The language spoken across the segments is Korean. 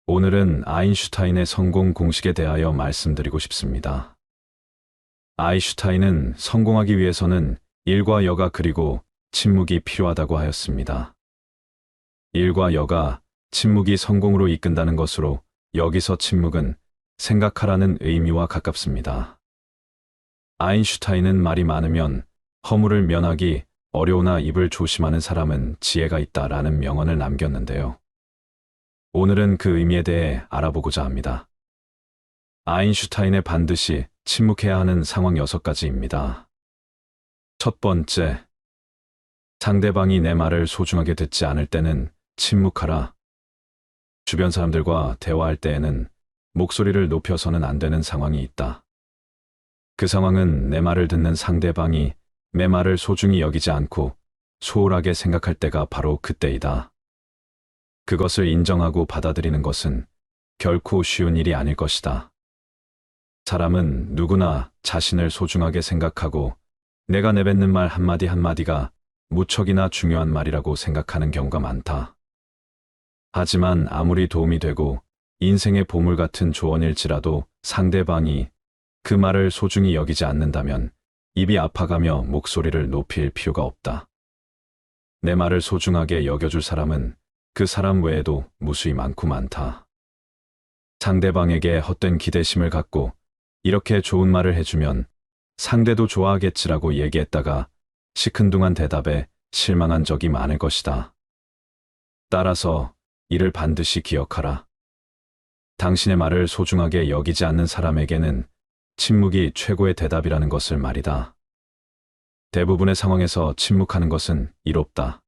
오늘은 아인슈타인의 성공 공식에 대하여 말씀드리고 싶습니다. 아인슈타인은 성공하기 위해서는 일과 여가 그리고 침묵이 필요하다고 하였습니다. 일과 여가, 침묵이 성공으로 이끈다는 것으로 여기서 침묵은 생각하라는 의미와 가깝습니다. 아인슈타인은 말이 많으면 허물을 면하기 어려우나 입을 조심하는 사람은 지혜가 있다라는 명언을 남겼는데요. 오늘은 그 의미에 대해 알아보고자 합니다. 아인슈타인의 반드시 침묵해야 하는 상황 6가지입니다. 첫 번째, 상대방이 내 말을 소중하게 듣지 않을 때는 침묵하라. 주변 사람들과 대화할 때에는 목소리를 높여서는 안 되는 상황이 있다. 그 상황은 내 말을 듣는 상대방이 내 말을 소중히 여기지 않고 소홀하게 생각할 때가 바로 그때이다. 그것을 인정하고 받아들이는 것은 결코 쉬운 일이 아닐 것이다. 사람은 누구나 자신을 소중하게 생각하고 내가 내뱉는 말 한마디 한마디가 무척이나 중요한 말이라고 생각하는 경우가 많다. 하지만 아무리 도움이 되고 인생의 보물 같은 조언일지라도 상대방이 그 말을 소중히 여기지 않는다면 입이 아파가며 목소리를 높일 필요가 없다. 내 말을 소중하게 여겨줄 사람은 그 사람 외에도 무수히 많고 많다. 상대방에게 헛된 기대심을 갖고 이렇게 좋은 말을 해주면 상대도 좋아하겠지라고 얘기했다가 시큰둥한 대답에 실망한 적이 많을 것이다. 따라서 이를 반드시 기억하라. 당신의 말을 소중하게 여기지 않는 사람에게는 침묵이 최고의 대답이라는 것을 말이다. 대부분의 상황에서 침묵하는 것은 이롭다.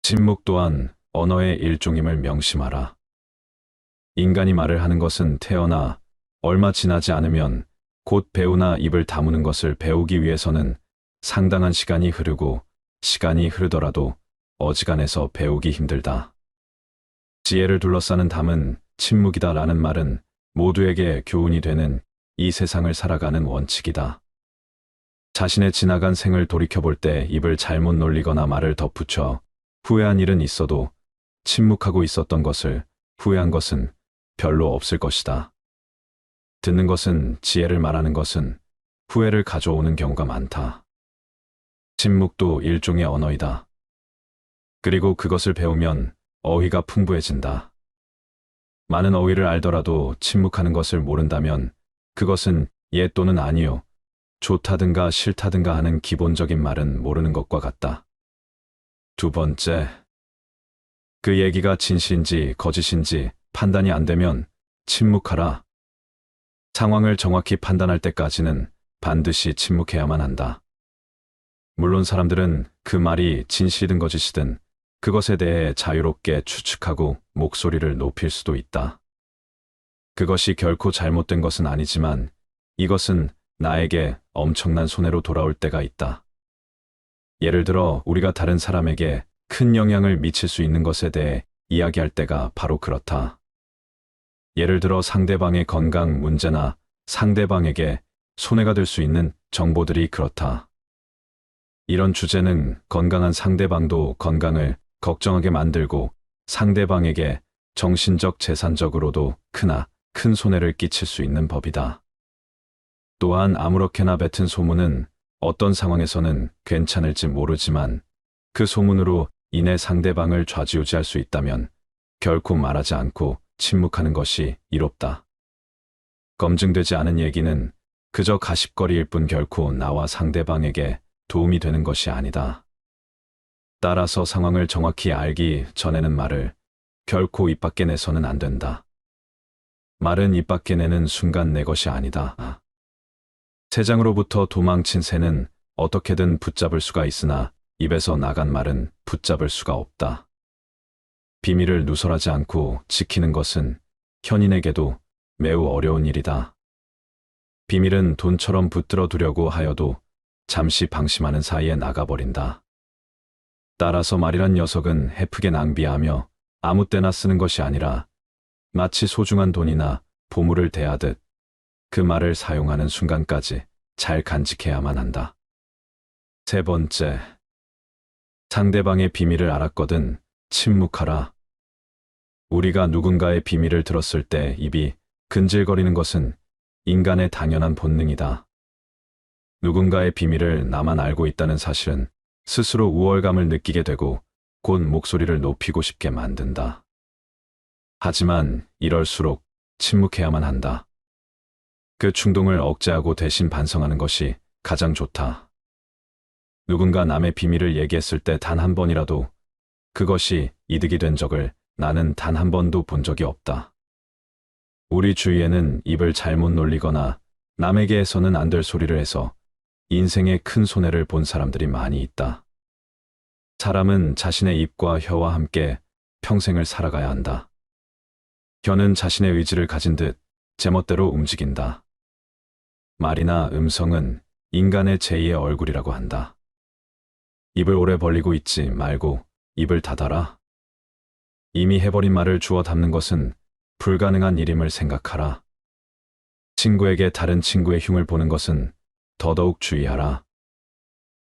침묵 또한 언어의 일종임을 명심하라. 인간이 말을 하는 것은 태어나 얼마 지나지 않으면 곧 배우나 입을 다무는 것을 배우기 위해서는 상당한 시간이 흐르고 시간이 흐르더라도 어지간해서 배우기 힘들다. 지혜를 둘러싸는 담은 침묵이다라는 말은 모두에게 교훈이 되는 이 세상을 살아가는 원칙이다. 자신의 지나간 생을 돌이켜볼 때 입을 잘못 놀리거나 말을 덧붙여 후회한 일은 있어도 침묵하고 있었던 것을 후회한 것은 별로 없을 것이다. 듣는 것은 지혜를 말하는 것은 후회를 가져오는 경우가 많다. 침묵도 일종의 언어이다. 그리고 그것을 배우면 어휘가 풍부해진다. 많은 어휘를 알더라도 침묵하는 것을 모른다면 그것은 예 또는 아니요, 좋다든가 싫다든가 하는 기본적인 말은 모르는 것과 같다. 두 번째, 그 얘기가 진실인지 거짓인지 판단이 안 되면 침묵하라. 상황을 정확히 판단할 때까지는 반드시 침묵해야만 한다. 물론 사람들은 그 말이 진실이든 거짓이든 그것에 대해 자유롭게 추측하고 목소리를 높일 수도 있다. 그것이 결코 잘못된 것은 아니지만 이것은 나에게 엄청난 손해로 돌아올 때가 있다. 예를 들어 우리가 다른 사람에게 큰 영향을 미칠 수 있는 것에 대해 이야기할 때가 바로 그렇다. 예를 들어 상대방의 건강 문제나 상대방에게 손해가 될 수 있는 정보들이 그렇다. 이런 주제는 건강한 상대방도 건강을 걱정하게 만들고 상대방에게 정신적 재산적으로도 크나 큰 손해를 끼칠 수 있는 법이다. 또한 아무렇게나 뱉은 소문은 어떤 상황에서는 괜찮을지 모르지만 그 소문으로 인해 상대방을 좌지우지할 수 있다면 결코 말하지 않고 침묵하는 것이 이롭다. 검증되지 않은 얘기는 그저 가십거리일 뿐 결코 나와 상대방에게 도움이 되는 것이 아니다. 따라서 상황을 정확히 알기 전에는 말을 결코 입 밖에 내서는 안 된다. 말은 입 밖에 내는 순간 내 것이 아니다. 새장으로부터 도망친 새는 어떻게든 붙잡을 수가 있으나 입에서 나간 말은 붙잡을 수가 없다. 비밀을 누설하지 않고 지키는 것은 현인에게도 매우 어려운 일이다. 비밀은 돈처럼 붙들어 두려고 하여도 잠시 방심하는 사이에 나가버린다. 따라서 말이란 녀석은 헤프게 낭비하며 아무 때나 쓰는 것이 아니라 마치 소중한 돈이나 보물을 대하듯 그 말을 사용하는 순간까지 잘 간직해야만 한다. 세 번째, 상대방의 비밀을 알았거든 침묵하라. 우리가 누군가의 비밀을 들었을 때 입이 근질거리는 것은 인간의 당연한 본능이다. 누군가의 비밀을 나만 알고 있다는 사실은 스스로 우월감을 느끼게 되고 곧 목소리를 높이고 싶게 만든다. 하지만 이럴수록 침묵해야만 한다. 그 충동을 억제하고 대신 반성하는 것이 가장 좋다. 누군가 남의 비밀을 얘기했을 때 단 한 번이라도 그것이 이득이 된 적을 나는 단 한 번도 본 적이 없다. 우리 주위에는 입을 잘못 놀리거나 남에게 해서는 안 될 소리를 해서 인생에 큰 손해를 본 사람들이 많이 있다. 사람은 자신의 입과 혀와 함께 평생을 살아가야 한다. 혀는 자신의 의지를 가진 듯 제멋대로 움직인다. 말이나 음성은 인간의 제2의 얼굴이라고 한다. 입을 오래 벌리고 있지 말고 입을 닫아라. 이미 해버린 말을 주워 담는 것은 불가능한 일임을 생각하라. 친구에게 다른 친구의 흉을 보는 것은 더더욱 주의하라.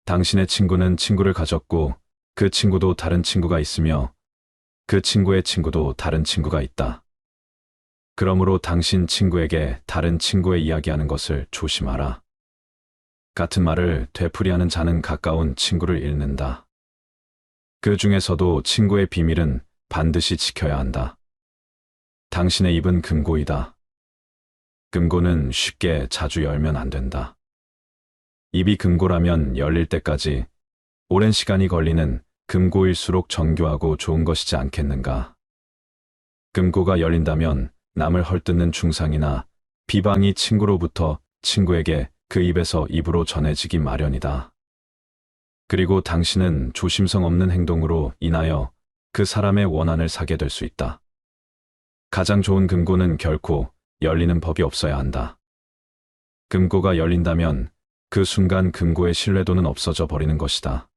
당신의 친구는 친구를 가졌고 그 친구도 다른 친구가 있으며 그 친구의 친구도 다른 친구가 있다. 그러므로 당신 친구에게 다른 친구의 이야기하는 것을 조심하라. 같은 말을 되풀이하는 자는 가까운 친구를 잃는다. 그 중에서도 친구의 비밀은 반드시 지켜야 한다. 당신의 입은 금고이다. 금고는 쉽게 자주 열면 안 된다. 입이 금고라면 열릴 때까지 오랜 시간이 걸리는 금고일수록 정교하고 좋은 것이지 않겠는가. 금고가 열린다면 남을 헐뜯는 중상이나 비방이 친구로부터 친구에게 그 입에서 입으로 전해지기 마련이다. 그리고 당신은 조심성 없는 행동으로 인하여 그 사람의 원한을 사게 될 수 있다. 가장 좋은 금고는 결코 열리는 법이 없어야 한다. 금고가 열린다면 그 순간 금고의 신뢰도는 없어져 버리는 것이다.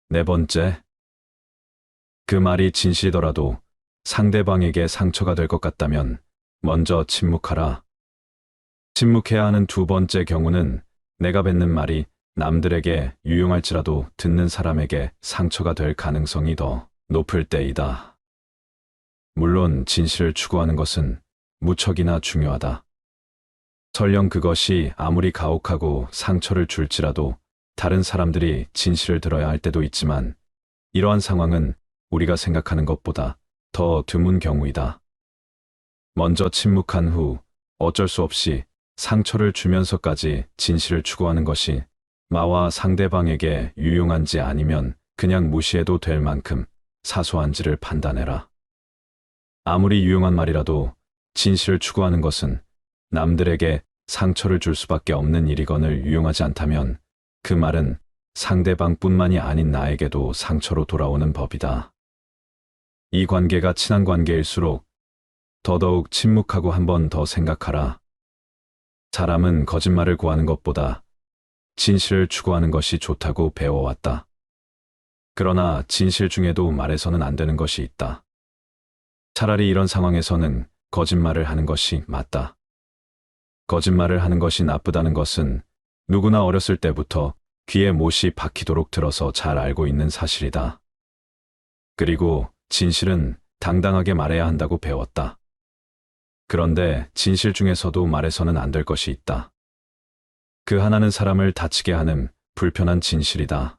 네 번째, 그 말이 진실이더라도 상대방에게 상처가 될 것 같다면 먼저 침묵하라. 침묵해야 하는 두 번째 경우는 내가 뱉는 말이 남들에게 유용할지라도 듣는 사람에게 상처가 될 가능성이 더 높을 때이다. 물론 진실을 추구하는 것은 무척이나 중요하다. 설령 그것이 아무리 가혹하고 상처를 줄지라도 다른 사람들이 진실을 들어야 할 때도 있지만 이러한 상황은 우리가 생각하는 것보다 더 드문 경우이다. 먼저 침묵한 후 어쩔 수 없이 상처를 주면서까지 진실을 추구하는 것이 나와 상대방에게 유용한지 아니면 그냥 무시해도 될 만큼 사소한지를 판단해라. 아무리 유용한 말이라도 진실을 추구하는 것은 남들에게 상처를 줄 수밖에 없는 일이거늘 유용하지 않다면 그 말은 상대방뿐만이 아닌 나에게도 상처로 돌아오는 법이다. 이 관계가 친한 관계일수록 더더욱 침묵하고 한 번 더 생각하라. 사람은 거짓말을 구하는 것보다 진실을 추구하는 것이 좋다고 배워왔다. 그러나 진실 중에도 말해서는 안 되는 것이 있다. 차라리 이런 상황에서는 거짓말을 하는 것이 맞다. 거짓말을 하는 것이 나쁘다는 것은 누구나 어렸을 때부터 귀에 못이 박히도록 들어서 잘 알고 있는 사실이다. 그리고 진실은 당당하게 말해야 한다고 배웠다. 그런데 진실 중에서도 말해서는 안 될 것이 있다. 그 하나는 사람을 다치게 하는 불편한 진실이다.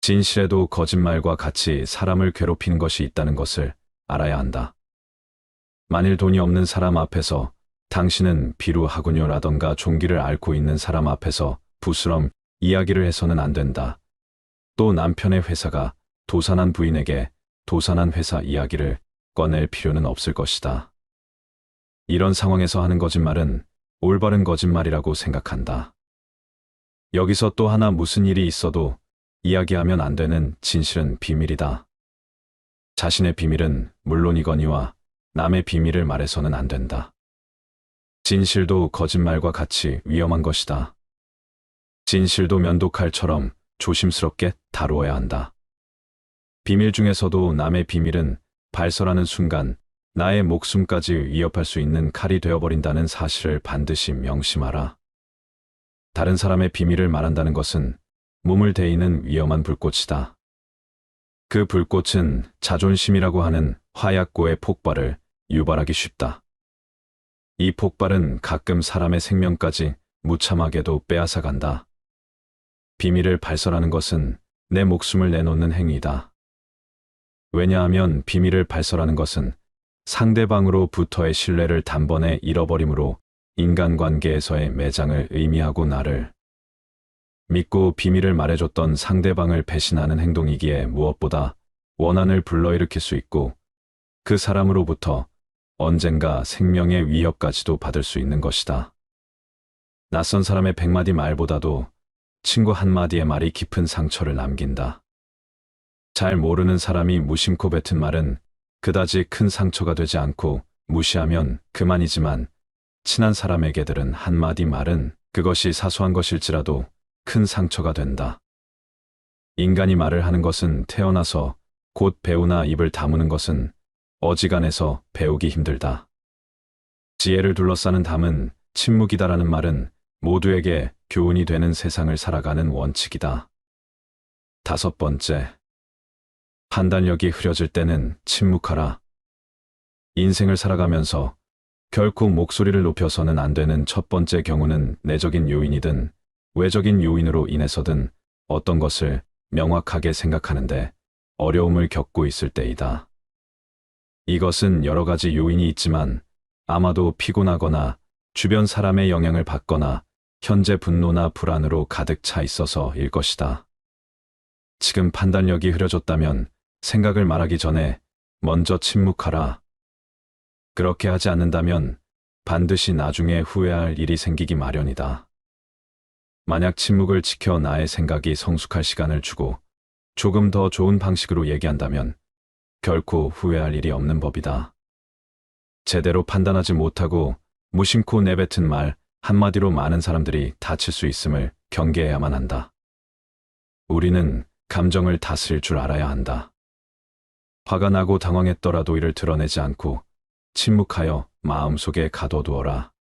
진실에도 거짓말과 같이 사람을 괴롭히는 것이 있다는 것을 알아야 한다. 만일 돈이 없는 사람 앞에서 당신은 비루하군요라던가 종기를 앓고 있는 사람 앞에서 부스럼 이야기를 해서는 안 된다. 또 남편의 회사가 도산한 부인에게 도산한 회사 이야기를 꺼낼 필요는 없을 것이다. 이런 상황에서 하는 거짓말은 올바른 거짓말이라고 생각한다. 여기서 또 하나 무슨 일이 있어도 이야기하면 안 되는 진실은 비밀이다. 자신의 비밀은 물론이거니와 남의 비밀을 말해서는 안 된다. 진실도 거짓말과 같이 위험한 것이다. 진실도 면도칼처럼 조심스럽게 다루어야 한다. 비밀 중에서도 남의 비밀은 발설하는 순간 나의 목숨까지 위협할 수 있는 칼이 되어버린다는 사실을 반드시 명심하라. 다른 사람의 비밀을 말한다는 것은 몸을 데이는 위험한 불꽃이다. 그 불꽃은 자존심이라고 하는 화약고의 폭발을 유발하기 쉽다. 이 폭발은 가끔 사람의 생명까지 무참하게도 빼앗아간다. 비밀을 발설하는 것은 내 목숨을 내놓는 행위다. 왜냐하면 비밀을 발설하는 것은 상대방으로부터의 신뢰를 단번에 잃어버림으로 인간관계에서의 매장을 의미하고 나를 믿고 비밀을 말해줬던 상대방을 배신하는 행동이기에 무엇보다 원한을 불러일으킬 수 있고 그 사람으로부터 언젠가 생명의 위협까지도 받을 수 있는 것이다. 낯선 사람의 100마디 말보다도 친구 한마디의 말이 깊은 상처를 남긴다. 잘 모르는 사람이 무심코 뱉은 말은 그다지 큰 상처가 되지 않고 무시하면 그만이지만 친한 사람에게 들은 한마디 말은 그것이 사소한 것일지라도 큰 상처가 된다. 인간이 말을 하는 것은 태어나서 곧 배우나 입을 다무는 것은 어지간해서 배우기 힘들다. 지혜를 둘러싸는 담은 침묵이다라는 말은 모두에게 교훈이 되는 세상을 살아가는 원칙이다. 5번째, 판단력이 흐려질 때는 침묵하라. 인생을 살아가면서 결코 목소리를 높여서는 안 되는 첫 번째 경우는 내적인 요인이든 외적인 요인으로 인해서든 어떤 것을 명확하게 생각하는데 어려움을 겪고 있을 때이다. 이것은 여러 가지 요인이 있지만 아마도 피곤하거나 주변 사람의 영향을 받거나 현재 분노나 불안으로 가득 차 있어서일 것이다. 지금 판단력이 흐려졌다면 생각을 말하기 전에 먼저 침묵하라. 그렇게 하지 않는다면 반드시 나중에 후회할 일이 생기기 마련이다. 만약 침묵을 지켜 나의 생각이 성숙할 시간을 주고 조금 더 좋은 방식으로 얘기한다면 결코 후회할 일이 없는 법이다. 제대로 판단하지 못하고 무심코 내뱉은 말 한마디로 많은 사람들이 다칠 수 있음을 경계해야만 한다. 우리는 감정을 다스릴 줄 알아야 한다. 화가 나고 당황했더라도 이를 드러내지 않고 침묵하여 마음속에 가둬두어라.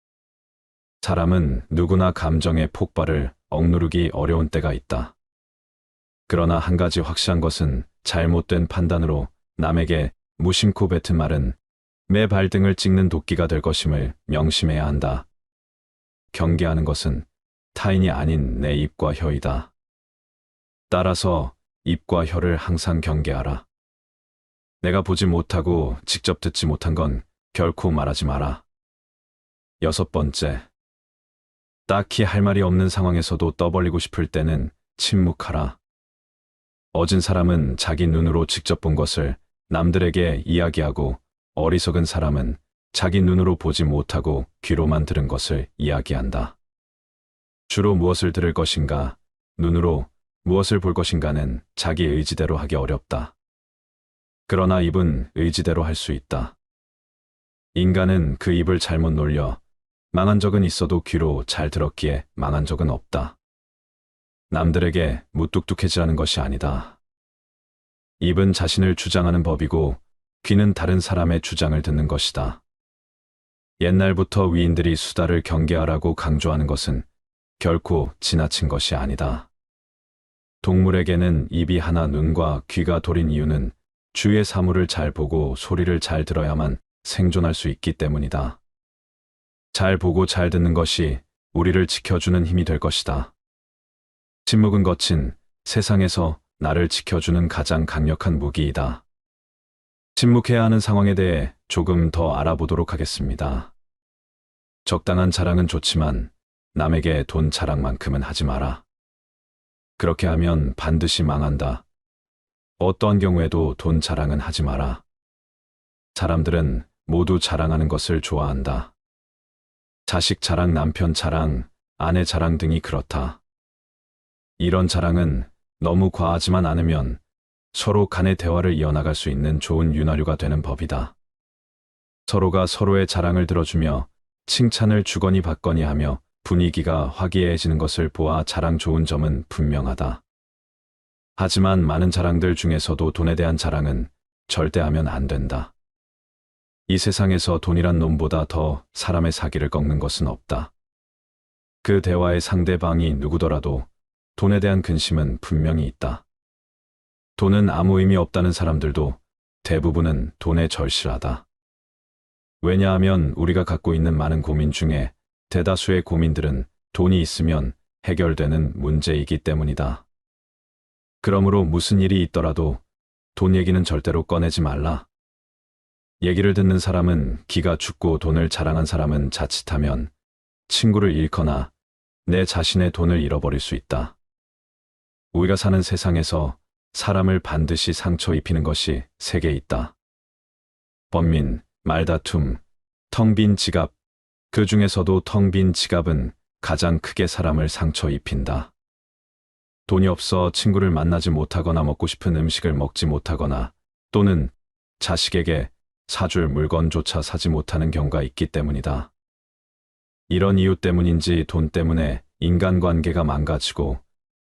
사람은 누구나 감정의 폭발을 억누르기 어려운 때가 있다. 그러나 한 가지 확실한 것은 잘못된 판단으로 남에게 무심코 뱉은 말은 매 발등을 찍는 도끼가 될 것임을 명심해야 한다. 경계하는 것은 타인이 아닌 내 입과 혀이다. 따라서 입과 혀를 항상 경계하라. 내가 보지 못하고 직접 듣지 못한 건 결코 말하지 마라. 6번째, 딱히 할 말이 없는 상황에서도 떠벌리고 싶을 때는 침묵하라. 어진 사람은 자기 눈으로 직접 본 것을 남들에게 이야기하고 어리석은 사람은 자기 눈으로 보지 못하고 귀로만 들은 것을 이야기한다. 주로 무엇을 들을 것인가, 눈으로 무엇을 볼 것인가는 자기 의지대로 하기 어렵다. 그러나 입은 의지대로 할 수 있다. 인간은 그 입을 잘못 놀려 망한 적은 있어도 귀로 잘 들었기에 망한 적은 없다. 남들에게 무뚝뚝해지라는 것이 아니다. 입은 자신을 주장하는 법이고 귀는 다른 사람의 주장을 듣는 것이다. 옛날부터 위인들이 수다를 경계하라고 강조하는 것은 결코 지나친 것이 아니다. 동물에게는 입이 하나 눈과 귀가 돌인 이유는 주위의 사물을 잘 보고 소리를 잘 들어야만 생존할 수 있기 때문이다. 잘 보고 잘 듣는 것이 우리를 지켜주는 힘이 될 것이다. 침묵은 거친 세상에서 나를 지켜주는 가장 강력한 무기이다. 침묵해야 하는 상황에 대해 조금 더 알아보도록 하겠습니다. 적당한 자랑은 좋지만 남에게 돈 자랑만큼은 하지 마라. 그렇게 하면 반드시 망한다. 어떠한 경우에도 돈 자랑은 하지 마라. 사람들은 모두 자랑하는 것을 좋아한다. 자식 자랑, 남편 자랑, 아내 자랑 등이 그렇다. 이런 자랑은 너무 과하지만 않으면 서로 간의 대화를 이어나갈 수 있는 좋은 윤활유가 되는 법이다. 서로가 서로의 자랑을 들어주며 칭찬을 주거니 받거니 하며 분위기가 화기애애해지는 것을 보아 자랑 좋은 점은 분명하다. 하지만 많은 자랑들 중에서도 돈에 대한 자랑은 절대 하면 안 된다. 이 세상에서 돈이란 놈보다 더 사람의 사기를 꺾는 것은 없다. 그 대화의 상대방이 누구더라도 돈에 대한 근심은 분명히 있다. 돈은 아무 의미 없다는 사람들도 대부분은 돈에 절실하다. 왜냐하면 우리가 갖고 있는 많은 고민 중에 대다수의 고민들은 돈이 있으면 해결되는 문제이기 때문이다. 그러므로 무슨 일이 있더라도 돈 얘기는 절대로 꺼내지 말라. 얘기를 듣는 사람은 기가 죽고 돈을 자랑한 사람은 자칫하면 친구를 잃거나 내 자신의 돈을 잃어버릴 수 있다. 우리가 사는 세상에서 사람을 반드시 상처 입히는 것이 세 개 있다. 번민, 말다툼, 텅 빈 지갑. 그 중에서도 텅 빈 지갑은 가장 크게 사람을 상처 입힌다. 돈이 없어 친구를 만나지 못하거나 먹고 싶은 음식을 먹지 못하거나 또는 자식에게 사줄 물건조차 사지 못하는 경우가 있기 때문이다. 이런 이유 때문인지 돈 때문에 인간관계가 망가지고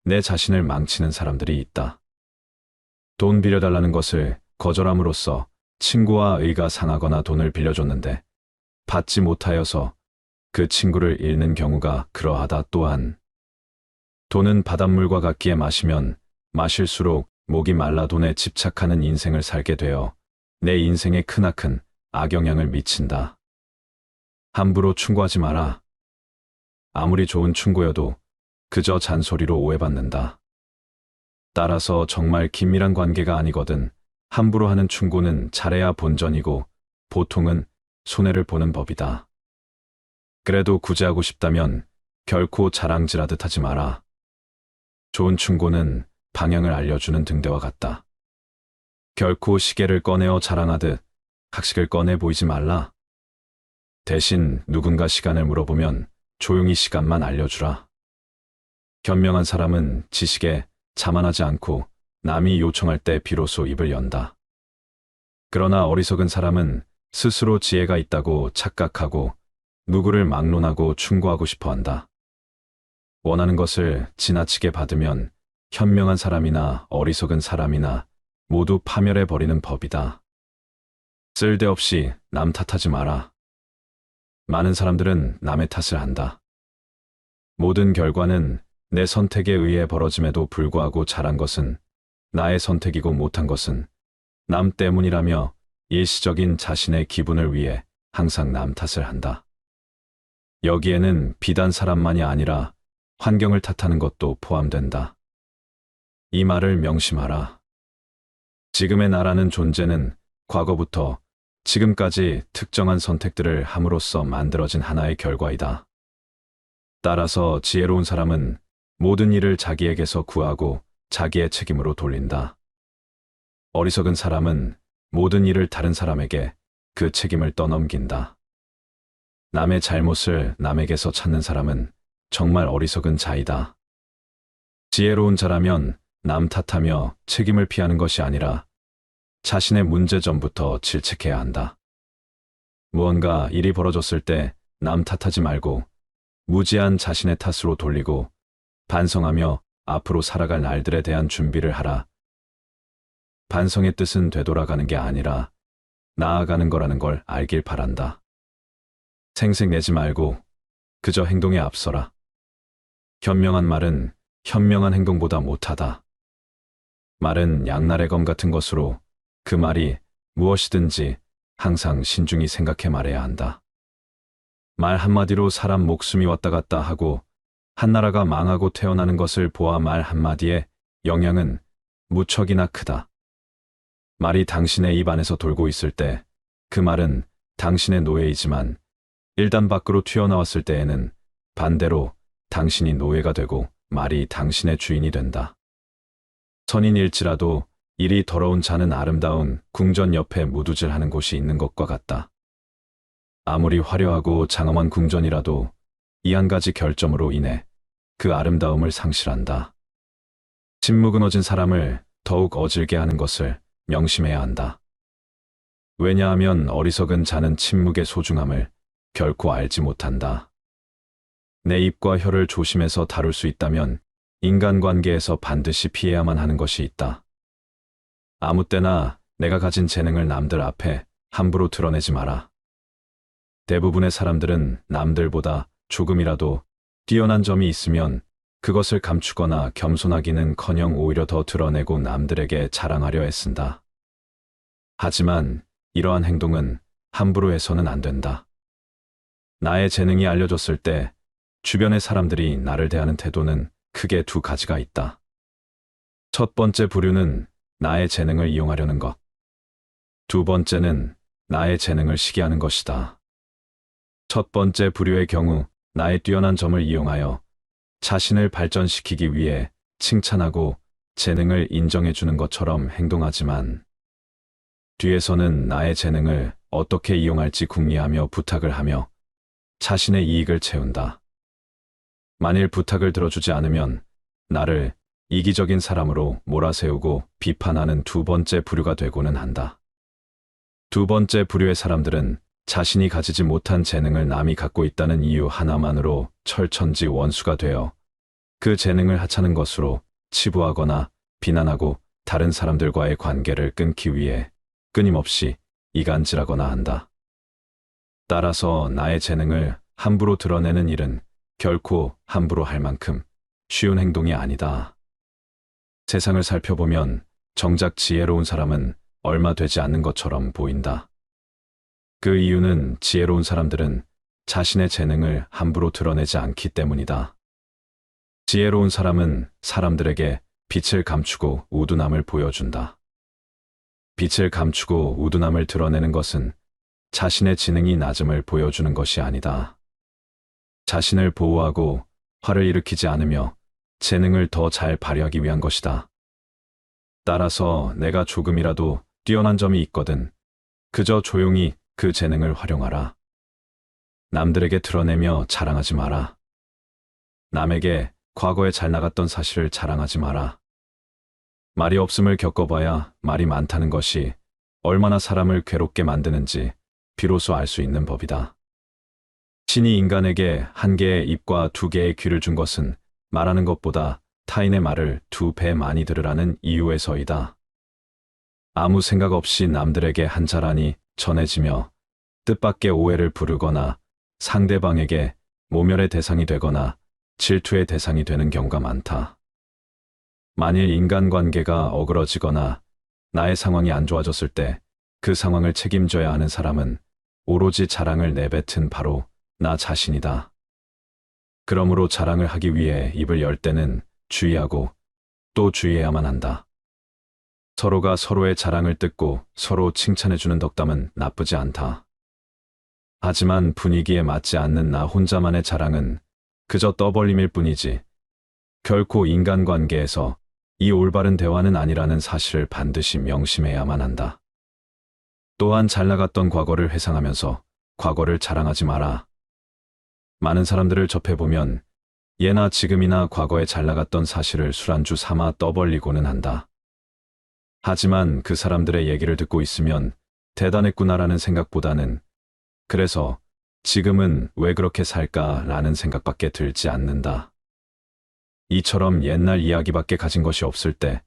내 자신을 망치는 사람들이 있다. 돈 빌려달라는 것을 거절함으로써 친구와 의가 상하거나 돈을 빌려줬는데 받지 못하여서 그 친구를 잃는 경우가 그러하다. 또한 돈은 바닷물과 같기에 마시면 마실수록 목이 말라 돈에 집착하는 인생을 살게 되어 내 인생에 크나큰 악영향을 미친다. 함부로 충고하지 마라. 아무리 좋은 충고여도 그저 잔소리로 오해받는다. 따라서 정말 긴밀한 관계가 아니거든 함부로 하는 충고는 잘해야 본전이고 보통은 손해를 보는 법이다. 그래도 구제하고 싶다면 결코 자랑질하듯 하지 마라. 좋은 충고는 방향을 알려주는 등대와 같다. 결코 시계를 꺼내어 자랑하듯 학식을 꺼내 보이지 말라. 대신 누군가 시간을 물어보면 조용히 시간만 알려주라. 현명한 사람은 지식에 자만하지 않고 남이 요청할 때 비로소 입을 연다. 그러나 어리석은 사람은 스스로 지혜가 있다고 착각하고 누구를 막론하고 충고하고 싶어 한다. 원하는 것을 지나치게 받으면 현명한 사람이나 어리석은 사람이나 모두 파멸해 버리는 법이다. 쓸데없이 남 탓하지 마라. 많은 사람들은 남의 탓을 한다. 모든 결과는 내 선택에 의해 벌어짐에도 불구하고 잘한 것은 나의 선택이고 못한 것은 남 때문이라며 일시적인 자신의 기분을 위해 항상 남 탓을 한다. 여기에는 비단 사람만이 아니라 환경을 탓하는 것도 포함된다. 이 말을 명심하라. 지금의 나라는 존재는 과거부터 지금까지 특정한 선택들을 함으로써 만들어진 하나의 결과이다. 따라서 지혜로운 사람은 모든 일을 자기에게서 구하고 자기의 책임으로 돌린다. 어리석은 사람은 모든 일을 다른 사람에게 그 책임을 떠넘긴다. 남의 잘못을 남에게서 찾는 사람은 정말 어리석은 자이다. 지혜로운 자라면 남 탓하며 책임을 피하는 것이 아니라 자신의 문제점부터 질책해야 한다. 무언가 일이 벌어졌을 때 남 탓하지 말고 무지한 자신의 탓으로 돌리고 반성하며 앞으로 살아갈 날들에 대한 준비를 하라. 반성의 뜻은 되돌아가는 게 아니라 나아가는 거라는 걸 알길 바란다. 생색내지 말고 그저 행동에 앞서라. 현명한 말은 현명한 행동보다 못하다. 말은 양날의 검 같은 것으로 그 말이 무엇이든지 항상 신중히 생각해 말해야 한다. 말 한마디로 사람 목숨이 왔다 갔다 하고 한 나라가 망하고 태어나는 것을 보아 말 한마디의 영향은 무척이나 크다. 말이 당신의 입 안에서 돌고 있을 때 그 말은 당신의 노예이지만 일단 밖으로 튀어나왔을 때에는 반대로 당신이 노예가 되고 말이 당신의 주인이 된다. 선인일지라도 일이 더러운 자는 아름다운 궁전 옆에 무두질하는 곳이 있는 것과 같다. 아무리 화려하고 장엄한 궁전이라도 이 한 가지 결점으로 인해 그 아름다움을 상실한다. 침묵은 어진 사람을 더욱 어질게 하는 것을 명심해야 한다. 왜냐하면 어리석은 자는 침묵의 소중함을 결코 알지 못한다. 내 입과 혀를 조심해서 다룰 수 있다면 인간관계에서 반드시 피해야만 하는 것이 있다. 아무 때나 내가 가진 재능을 남들 앞에 함부로 드러내지 마라. 대부분의 사람들은 남들보다 조금이라도 뛰어난 점이 있으면 그것을 감추거나 겸손하기는커녕 오히려 더 드러내고 남들에게 자랑하려 애쓴다. 하지만 이러한 행동은 함부로 해서는 안 된다. 나의 재능이 알려졌을 때 주변의 사람들이 나를 대하는 태도는 크게 두 가지가 있다. 첫 번째 부류는 나의 재능을 이용하려는 것. 두 번째는 나의 재능을 시기하는 것이다. 첫 번째 부류의 경우 나의 뛰어난 점을 이용하여 자신을 발전시키기 위해 칭찬하고 재능을 인정해 주는 것처럼 행동하지만 뒤에서는 나의 재능을 어떻게 이용할지 궁리하며 부탁을 하며 자신의 이익을 채운다. 만일 부탁을 들어주지 않으면 나를 이기적인 사람으로 몰아세우고 비판하는 두 번째 부류가 되고는 한다. 두 번째 부류의 사람들은 자신이 가지지 못한 재능을 남이 갖고 있다는 이유 하나만으로 철천지 원수가 되어 그 재능을 하찮은 것으로 치부하거나 비난하고 다른 사람들과의 관계를 끊기 위해 끊임없이 이간질하거나 한다. 따라서 나의 재능을 함부로 드러내는 일은 결코 함부로 할 만큼 쉬운 행동이 아니다. 세상을 살펴보면 정작 지혜로운 사람은 얼마 되지 않는 것처럼 보인다. 그 이유는 지혜로운 사람들은 자신의 재능을 함부로 드러내지 않기 때문이다. 지혜로운 사람은 사람들에게 빛을 감추고 우둔함을 보여준다. 빛을 감추고 우둔함을 드러내는 것은 자신의 지능이 낮음을 보여주는 것이 아니다. 자신을 보호하고 화를 일으키지 않으며 재능을 더 잘 발휘하기 위한 것이다. 따라서 내가 조금이라도 뛰어난 점이 있거든 그저 조용히 그 재능을 활용하라. 남들에게 드러내며 자랑하지 마라. 남에게 과거에 잘 나갔던 사실을 자랑하지 마라. 말이 없음을 겪어봐야 말이 많다는 것이 얼마나 사람을 괴롭게 만드는지 비로소 알 수 있는 법이다. 신이 인간에게 한 개의 입과 두 개의 귀를 준 것은 말하는 것보다 타인의 말을 두 배 많이 들으라는 이유에서이다. 아무 생각 없이 남들에게 한 자란이 전해지며 뜻밖의 오해를 부르거나 상대방에게 모멸의 대상이 되거나 질투의 대상이 되는 경우가 많다. 만일 인간관계가 어그러지거나 나의 상황이 안 좋아졌을 때 그 상황을 책임져야 하는 사람은 오로지 자랑을 내뱉은 바로 나 자신이다. 그러므로 자랑을 하기 위해 입을 열 때는 주의하고 또 주의해야만 한다. 서로가 서로의 자랑을 듣고 서로 칭찬해주는 덕담은 나쁘지 않다. 하지만 분위기에 맞지 않는 나 혼자만의 자랑은 그저 떠벌림일 뿐이지 결코 인간관계에서 이 올바른 대화는 아니라는 사실을 반드시 명심해야만 한다. 또한 잘 나갔던 과거를 회상하면서 과거를 자랑하지 마라. 많은 사람들을 접해보면 예나 지금이나 과거에 잘 나갔던 사실을 술안주 삼아 떠벌리고는 한다. 하지만 그 사람들의 얘기를 듣고 있으면 대단했구나라는 생각보다는 그래서 지금은 왜 그렇게 살까라는 생각밖에 들지 않는다. 이처럼 옛날 이야기밖에 가진 것이 없을 때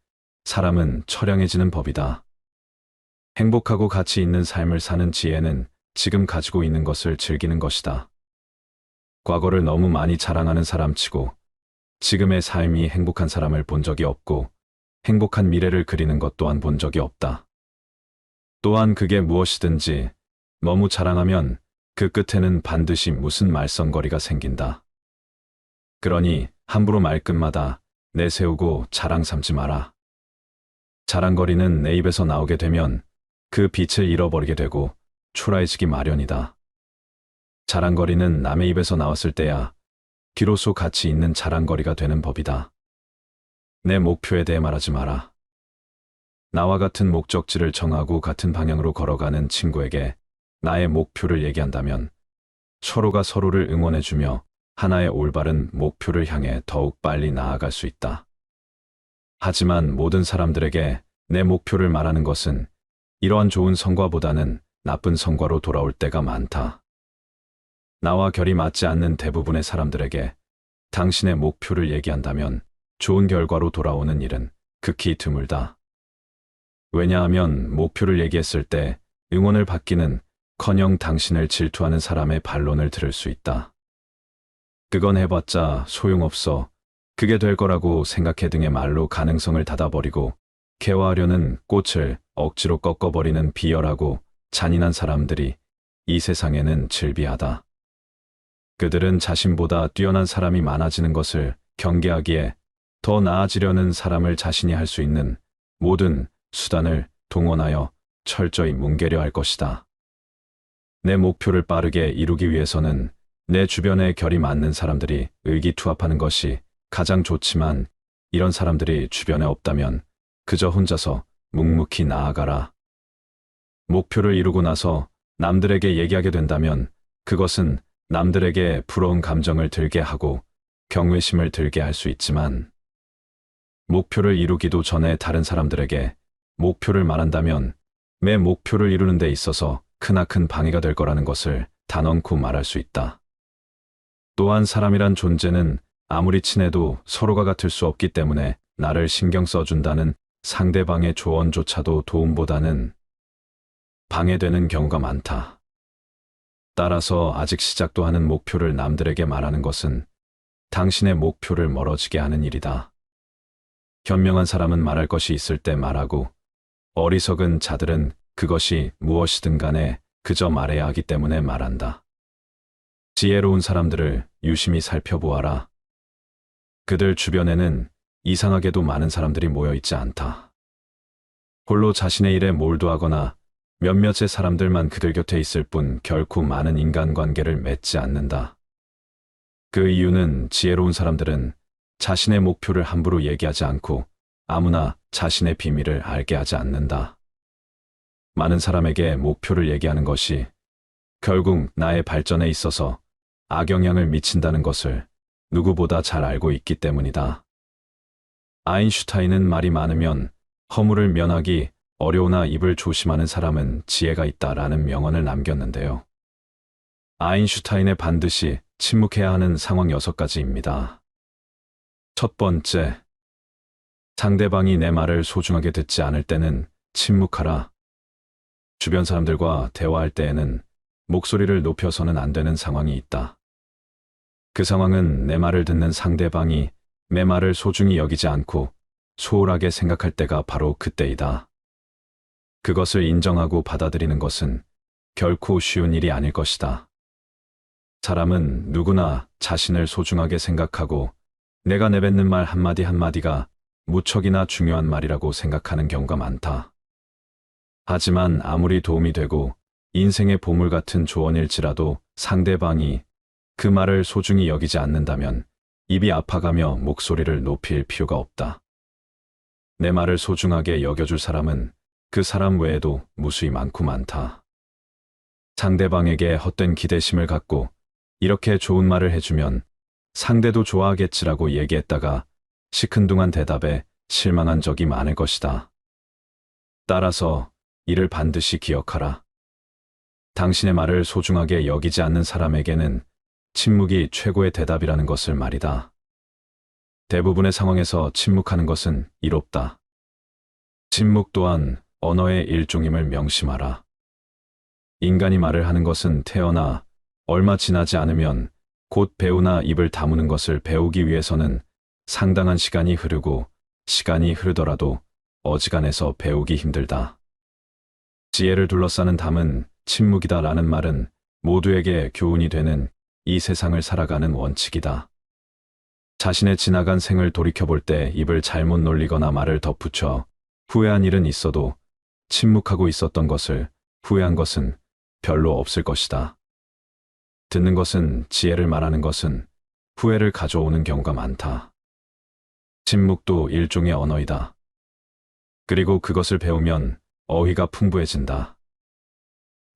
사람은 처량해지는 법이다. 행복하고 가치 있는 삶을 사는 지혜는 지금 가지고 있는 것을 즐기는 것이다. 과거를 너무 많이 자랑하는 사람치고 지금의 삶이 행복한 사람을 본 적이 없고 행복한 미래를 그리는 것 또한 본 적이 없다. 또한 그게 무엇이든지 너무 자랑하면 그 끝에는 반드시 무슨 말썽거리가 생긴다. 그러니 함부로 말끝마다 내세우고 자랑 삼지 마라. 자랑거리는 내 입에서 나오게 되면 그 빛을 잃어버리게 되고 초라해지기 마련이다. 자랑거리는 남의 입에서 나왔을 때야 비로소 가치 있는 자랑거리가 되는 법이다. 내 목표에 대해 말하지 마라. 나와 같은 목적지를 정하고 같은 방향으로 걸어가는 친구에게 나의 목표를 얘기한다면 서로가 서로를 응원해주며 하나의 올바른 목표를 향해 더욱 빨리 나아갈 수 있다. 하지만 모든 사람들에게 내 목표를 말하는 것은 이러한 좋은 성과보다는 나쁜 성과로 돌아올 때가 많다. 나와 결이 맞지 않는 대부분의 사람들에게 당신의 목표를 얘기한다면 좋은 결과로 돌아오는 일은 극히 드물다. 왜냐하면 목표를 얘기했을 때 응원을 받기는커녕 당신을 질투하는 사람의 반론을 들을 수 있다. 그건 해봤자 소용없어. 그게 될 거라고 생각해 등의 말로 가능성을 닫아버리고 개화하려는 꽃을 억지로 꺾어버리는 비열하고 잔인한 사람들이 이 세상에는 즐비하다. 그들은 자신보다 뛰어난 사람이 많아지는 것을 경계하기에 더 나아지려는 사람을 자신이 할 수 있는 모든 수단을 동원하여 철저히 뭉개려 할 것이다. 내 목표를 빠르게 이루기 위해서는 내 주변에 결이 맞는 사람들이 의기투합하는 것이 가장 좋지만 이런 사람들이 주변에 없다면 그저 혼자서 묵묵히 나아가라. 목표를 이루고 나서 남들에게 얘기하게 된다면 그것은 남들에게 부러운 감정을 들게 하고 경외심을 들게 할 수 있지만 목표를 이루기도 전에 다른 사람들에게 목표를 말한다면 내 목표를 이루는 데 있어서 크나큰 방해가 될 거라는 것을 단언코 말할 수 있다. 또한 사람이란 존재는 아무리 친해도 서로가 같을 수 없기 때문에 나를 신경 써준다는 상대방의 조언조차도 도움보다는 방해되는 경우가 많다. 따라서 아직 시작도 하는 목표를 남들에게 말하는 것은 당신의 목표를 멀어지게 하는 일이다. 현명한 사람은 말할 것이 있을 때 말하고 어리석은 자들은 그것이 무엇이든 간에 그저 말해야 하기 때문에 말한다. 지혜로운 사람들을 유심히 살펴보아라. 그들 주변에는 이상하게도 많은 사람들이 모여 있지 않다. 홀로 자신의 일에 몰두하거나 몇몇의 사람들만 그들 곁에 있을 뿐 결코 많은 인간관계를 맺지 않는다. 그 이유는 지혜로운 사람들은 자신의 목표를 함부로 얘기하지 않고 아무나 자신의 비밀을 알게 하지 않는다. 많은 사람에게 목표를 얘기하는 것이 결국 나의 발전에 있어서 악영향을 미친다는 것을 누구보다 잘 알고 있기 때문이다. 아인슈타인은 말이 많으면 허물을 면하기 어려우나 입을 조심하는 사람은 지혜가 있다라는 명언을 남겼는데요. 아인슈타인의 반드시 침묵해야 하는 상황 6가지입니다. 첫 번째, 상대방이 내 말을 소중하게 듣지 않을 때는 침묵하라. 주변 사람들과 대화할 때에는 목소리를 높여서는 안 되는 상황이 있다. 그 상황은 내 말을 듣는 상대방이 내 말을 소중히 여기지 않고 소홀하게 생각할 때가 바로 그때이다. 그것을 인정하고 받아들이는 것은 결코 쉬운 일이 아닐 것이다. 사람은 누구나 자신을 소중하게 생각하고 내가 내뱉는 말 한마디 한마디가 무척이나 중요한 말이라고 생각하는 경우가 많다. 하지만 아무리 도움이 되고 인생의 보물 같은 조언일지라도 상대방이 그 말을 소중히 여기지 않는다면 입이 아파가며 목소리를 높일 필요가 없다. 내 말을 소중하게 여겨줄 사람은 그 사람 외에도 무수히 많고 많다. 상대방에게 헛된 기대심을 갖고 이렇게 좋은 말을 해주면 상대도 좋아하겠지라고 얘기했다가 시큰둥한 대답에 실망한 적이 많을 것이다. 따라서 이를 반드시 기억하라. 당신의 말을 소중하게 여기지 않는 사람에게는 침묵이 최고의 대답이라는 것을 말이다. 대부분의 상황에서 침묵하는 것은 이롭다. 침묵 또한 언어의 일종임을 명심하라. 인간이 말을 하는 것은 태어나 얼마 지나지 않으면 곧 배우나 입을 다무는 것을 배우기 위해서는 상당한 시간이 흐르고 시간이 흐르더라도 어지간해서 배우기 힘들다. 지혜를 둘러싸는 담은 침묵이다라는 말은 모두에게 교훈이 되는 이 세상을 살아가는 원칙이다. 자신의 지나간 생을 돌이켜볼 때 입을 잘못 놀리거나 말을 덧붙여 후회한 일은 있어도 침묵하고 있었던 것을 후회한 것은 별로 없을 것이다. 듣는 것은 지혜를 말하는 것은 후회를 가져오는 경우가 많다. 침묵도 일종의 언어이다. 그리고 그것을 배우면 어휘가 풍부해진다.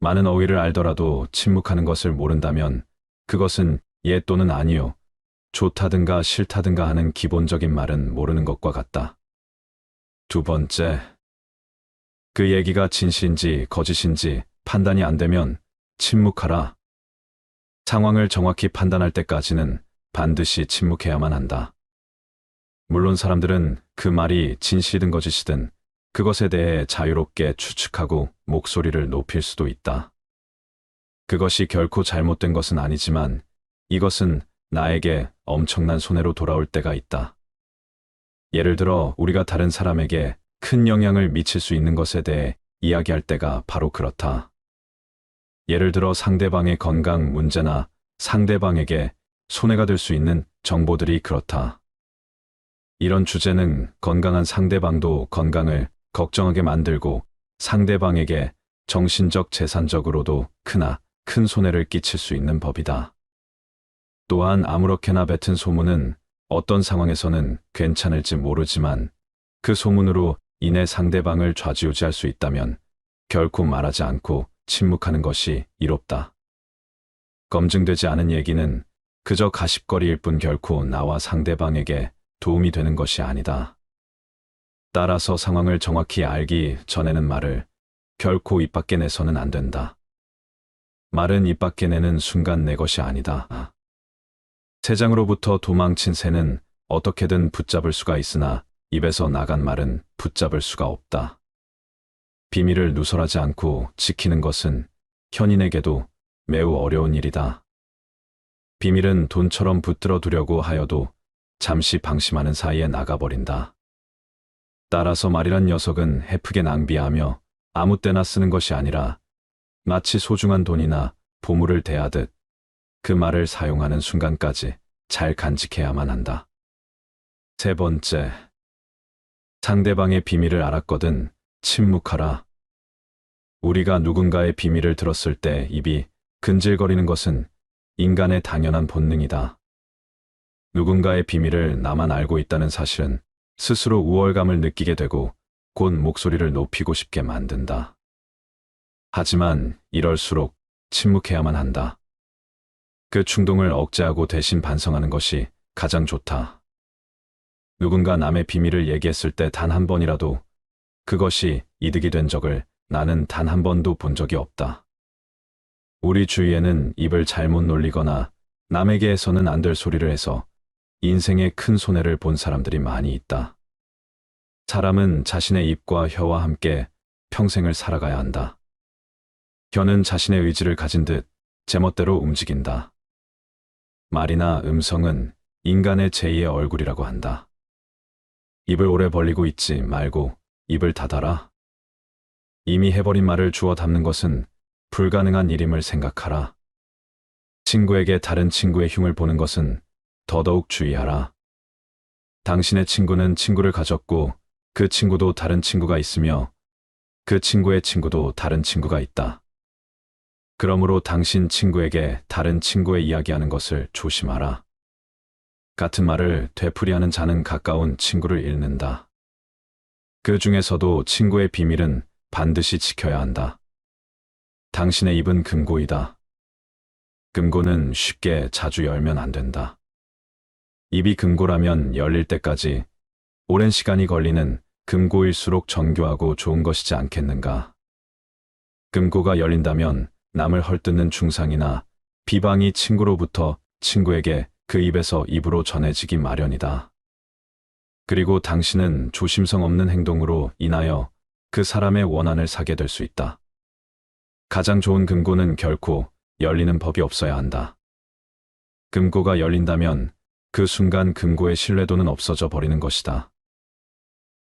많은 어휘를 알더라도 침묵하는 것을 모른다면 그것은 예 또는 아니요, 좋다든가 싫다든가 하는 기본적인 말은 모르는 것과 같다. 두 번째, 그 얘기가 진실인지 거짓인지 판단이 안 되면 침묵하라. 상황을 정확히 판단할 때까지는 반드시 침묵해야만 한다. 물론 사람들은 그 말이 진실이든 거짓이든 그것에 대해 자유롭게 추측하고 목소리를 높일 수도 있다. 그것이 결코 잘못된 것은 아니지만 이것은 나에게 엄청난 손해로 돌아올 때가 있다. 예를 들어 우리가 다른 사람에게 큰 영향을 미칠 수 있는 것에 대해 이야기할 때가 바로 그렇다. 예를 들어 상대방의 건강 문제나 상대방에게 손해가 될 수 있는 정보들이 그렇다. 이런 주제는 건강한 상대방도 건강을 걱정하게 만들고 상대방에게 정신적 재산적으로도 크나 큰 손해를 끼칠 수 있는 법이다. 또한 아무렇게나 뱉은 소문은 어떤 상황에서는 괜찮을지 모르지만 그 소문으로 인해 상대방을 좌지우지할 수 있다면 결코 말하지 않고 침묵하는 것이 이롭다. 검증되지 않은 얘기는 그저 가십거리일 뿐 결코 나와 상대방에게 도움이 되는 것이 아니다. 따라서 상황을 정확히 알기 전에는 말을 결코 입 밖에 내서는 안 된다. 말은 입 밖에 내는 순간 내 것이 아니다. 새장으로부터 도망친 새는 어떻게든 붙잡을 수가 있으나 입에서 나간 말은 붙잡을 수가 없다. 비밀을 누설하지 않고 지키는 것은 현인에게도 매우 어려운 일이다. 비밀은 돈처럼 붙들어 두려고 하여도 잠시 방심하는 사이에 나가버린다. 따라서 말이란 녀석은 헤프게 낭비하며 아무 때나 쓰는 것이 아니라 마치 소중한 돈이나 보물을 대하듯 그 말을 사용하는 순간까지 잘 간직해야만 한다. 세 번째, 상대방의 비밀을 알았거든 침묵하라. 우리가 누군가의 비밀을 들었을 때 입이 근질거리는 것은 인간의 당연한 본능이다. 누군가의 비밀을 나만 알고 있다는 사실은 스스로 우월감을 느끼게 되고 곧 목소리를 높이고 싶게 만든다. 하지만 이럴수록 침묵해야만 한다. 그 충동을 억제하고 대신 반성하는 것이 가장 좋다. 누군가 남의 비밀을 얘기했을 때 단 한 번이라도 그것이 이득이 된 적을 나는 단 한 번도 본 적이 없다. 우리 주위에는 입을 잘못 놀리거나 남에게 해서는 안 될 소리를 해서 인생에 큰 손해를 본 사람들이 많이 있다. 사람은 자신의 입과 혀와 함께 평생을 살아가야 한다. 혀는 자신의 의지를 가진 듯 제멋대로 움직인다. 말이나 음성은 인간의 제2의 얼굴이라고 한다. 입을 오래 벌리고 있지 말고 입을 닫아라. 이미 해버린 말을 주워 담는 것은 불가능한 일임을 생각하라. 친구에게 다른 친구의 흉을 보는 것은 더더욱 주의하라. 당신의 친구는 친구를 가졌고 그 친구도 다른 친구가 있으며 그 친구의 친구도 다른 친구가 있다. 그러므로 당신 친구에게 다른 친구의 이야기하는 것을 조심하라. 같은 말을 되풀이하는 자는 가까운 친구를 잃는다. 그 중에서도 친구의 비밀은 반드시 지켜야 한다. 당신의 입은 금고이다. 금고는 쉽게 자주 열면 안 된다. 입이 금고라면 열릴 때까지 오랜 시간이 걸리는 금고일수록 정교하고 좋은 것이지 않겠는가. 금고가 열린다면 남을 헐뜯는 중상이나 비방이 친구로부터 친구에게 그 입에서 입으로 전해지기 마련이다. 그리고 당신은 조심성 없는 행동으로 인하여 그 사람의 원한을 사게 될 수 있다. 가장 좋은 금고는 결코 열리는 법이 없어야 한다. 금고가 열린다면 그 순간 금고의 신뢰도는 없어져 버리는 것이다.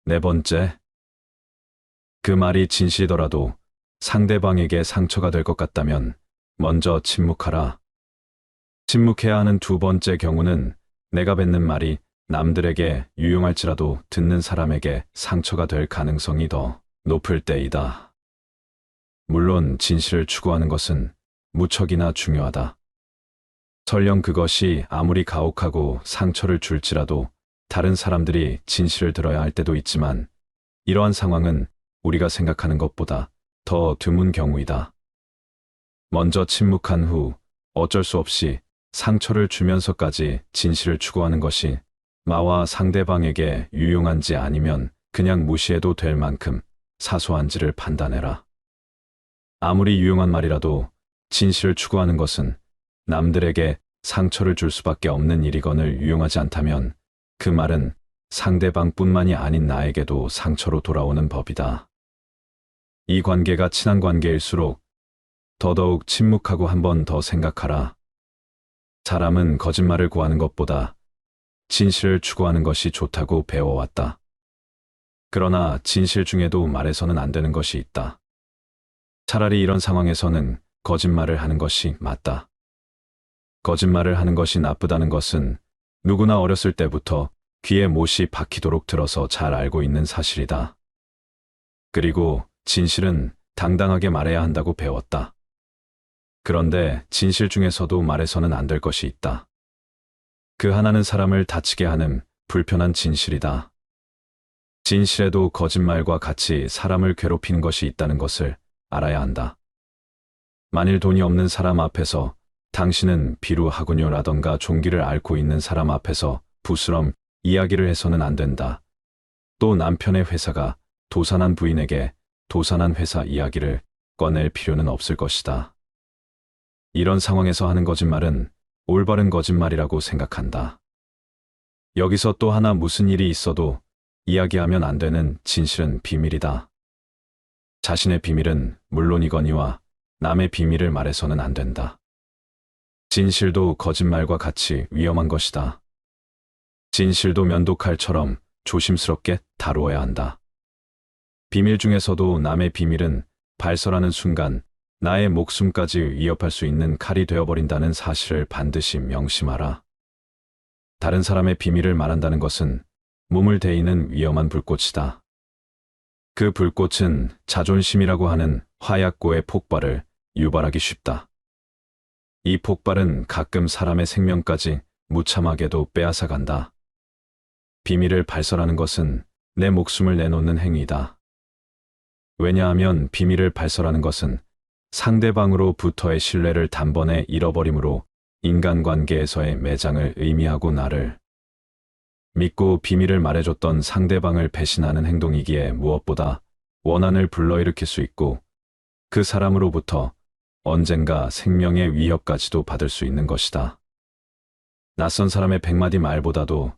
네 번째, 그 말이 진실이더라도 상대방에게 상처가 될 것 같다면 먼저 침묵하라. 침묵해야 하는 두 번째 경우는 내가 뱉는 말이 남들에게 유용할지라도 듣는 사람에게 상처가 될 가능성이 더 높을 때이다. 물론 진실을 추구하는 것은 무척이나 중요하다. 설령 그것이 아무리 가혹하고 상처를 줄지라도 다른 사람들이 진실을 들어야 할 때도 있지만 이러한 상황은 우리가 생각하는 것보다 더 드문 경우이다. 먼저 침묵한 후 어쩔 수 없이 상처를 주면서까지 진실을 추구하는 것이 나와 상대방에게 유용한지 아니면 그냥 무시해도 될 만큼 사소한지를 판단해라. 아무리 유용한 말이라도 진실을 추구하는 것은 남들에게 상처를 줄 수밖에 없는 일이거늘 유용하지 않다면 그 말은 상대방뿐만이 아닌 나에게도 상처로 돌아오는 법이다. 이 관계가 친한 관계일수록 더더욱 침묵하고 한 번 더 생각하라. 사람은 거짓말을 구하는 것보다 진실을 추구하는 것이 좋다고 배워왔다. 그러나 진실 중에도 말해서는 안 되는 것이 있다. 차라리 이런 상황에서는 거짓말을 하는 것이 맞다. 거짓말을 하는 것이 나쁘다는 것은 누구나 어렸을 때부터 귀에 못이 박히도록 들어서 잘 알고 있는 사실이다. 그리고 진실은 당당하게 말해야 한다고 배웠다. 그런데 진실 중에서도 말해서는 안 될 것이 있다. 그 하나는 사람을 다치게 하는 불편한 진실이다. 진실에도 거짓말과 같이 사람을 괴롭히는 것이 있다는 것을 알아야 한다. 만일 돈이 없는 사람 앞에서 당신은 비루하군요라던가 종기를 앓고 있는 사람 앞에서 부스럼 이야기를 해서는 안 된다. 또 남편의 회사가 도산한 부인에게 도산한 회사 이야기를 꺼낼 필요는 없을 것이다. 이런 상황에서 하는 거짓말은 올바른 거짓말이라고 생각한다. 여기서 또 하나 무슨 일이 있어도 이야기하면 안 되는 진실은 비밀이다. 자신의 비밀은 물론이거니와 남의 비밀을 말해서는 안 된다. 진실도 거짓말과 같이 위험한 것이다. 진실도 면도칼처럼 조심스럽게 다루어야 한다. 비밀 중에서도 남의 비밀은 발설하는 순간 나의 목숨까지 위협할 수 있는 칼이 되어버린다는 사실을 반드시 명심하라. 다른 사람의 비밀을 말한다는 것은 몸을 데이는 위험한 불꽃이다. 그 불꽃은 자존심이라고 하는 화약고의 폭발을 유발하기 쉽다. 이 폭발은 가끔 사람의 생명까지 무참하게도 빼앗아간다. 비밀을 발설하는 것은 내 목숨을 내놓는 행위다. 왜냐하면 비밀을 발설하는 것은 상대방으로부터의 신뢰를 단번에 잃어버림으로 인간관계에서의 매장을 의미하고 나를 믿고 비밀을 말해줬던 상대방을 배신하는 행동이기에 무엇보다 원한을 불러일으킬 수 있고 그 사람으로부터 언젠가 생명의 위협까지도 받을 수 있는 것이다. 낯선 사람의 100마디 말보다도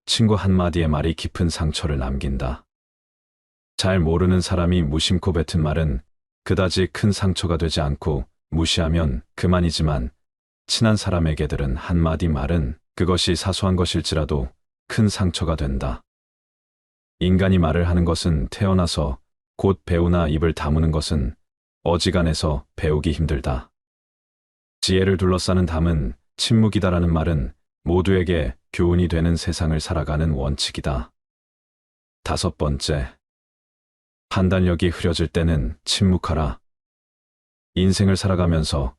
친구 한마디의 말이 깊은 상처를 남긴다. 잘 모르는 사람이 무심코 뱉은 말은 그다지 큰 상처가 되지 않고 무시하면 그만이지만 친한 사람에게 들은 한마디 말은 그것이 사소한 것일지라도 큰 상처가 된다. 인간이 말을 하는 것은 태어나서 곧 배우나 입을 다무는 것은 어지간해서 배우기 힘들다. 지혜를 둘러싸는 담은 침묵이다라는 말은 모두에게 교훈이 되는 세상을 살아가는 원칙이다. 5번째, 판단력이 흐려질 때는 침묵하라. 인생을 살아가면서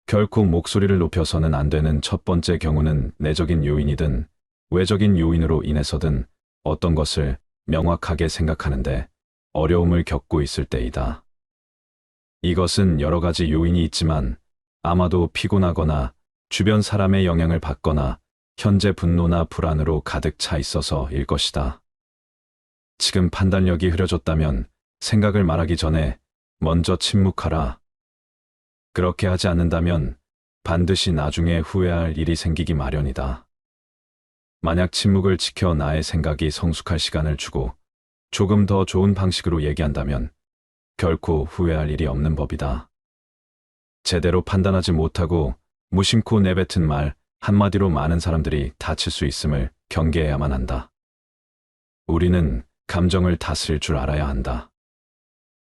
결코 목소리를 높여서는 안 되는 첫 번째 경우는 내적인 요인이든 외적인 요인으로 인해서든 어떤 것을 명확하게 생각하는데 어려움을 겪고 있을 때이다. 이것은 여러 가지 요인이 있지만 아마도 피곤하거나 주변 사람의 영향을 받거나 현재 분노나 불안으로 가득 차 있어서일 것이다. 지금 판단력이 흐려졌다면 생각을 말하기 전에 먼저 침묵하라. 그렇게 하지 않는다면 반드시 나중에 후회할 일이 생기기 마련이다. 만약 침묵을 지켜 나의 생각이 성숙할 시간을 주고 조금 더 좋은 방식으로 얘기한다면 결코 후회할 일이 없는 법이다. 제대로 판단하지 못하고 무심코 내뱉은 말 한마디로 많은 사람들이 다칠 수 있음을 경계해야만 한다. 우리는 감정을 다스릴 줄 알아야 한다.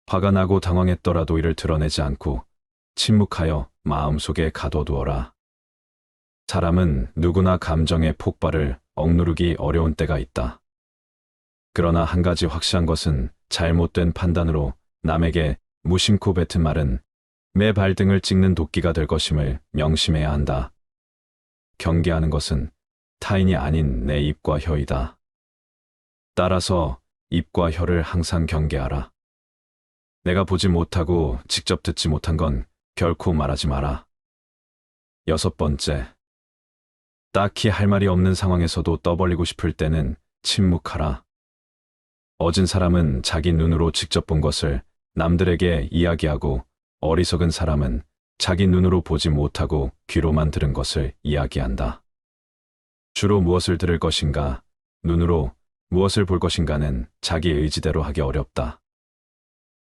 화가 나고 당황했더라도 이를 드러내지 않고 침묵하여 마음속에 가둬두어라. 사람은 누구나 감정의 폭발을 억누르기 어려운 때가 있다. 그러나 한 가지 확실한 것은 잘못된 판단으로 남에게 무심코 뱉은 말은 내 발등을 찍는 도끼가 될 것임을 명심해야 한다. 경계하는 것은 타인이 아닌 내 입과 혀이다. 따라서 입과 혀를 항상 경계하라. 내가 보지 못하고 직접 듣지 못한 건 결코 말하지 마라. 6번째, 딱히 할 말이 없는 상황에서도 떠벌리고 싶을 때는 침묵하라. 어진 사람은 자기 눈으로 직접 본 것을 남들에게 이야기하고 어리석은 사람은 자기 눈으로 보지 못하고 귀로만 들은 것을 이야기한다. 주로 무엇을 들을 것인가, 눈으로 무엇을 볼 것인가는 자기 의지대로 하기 어렵다.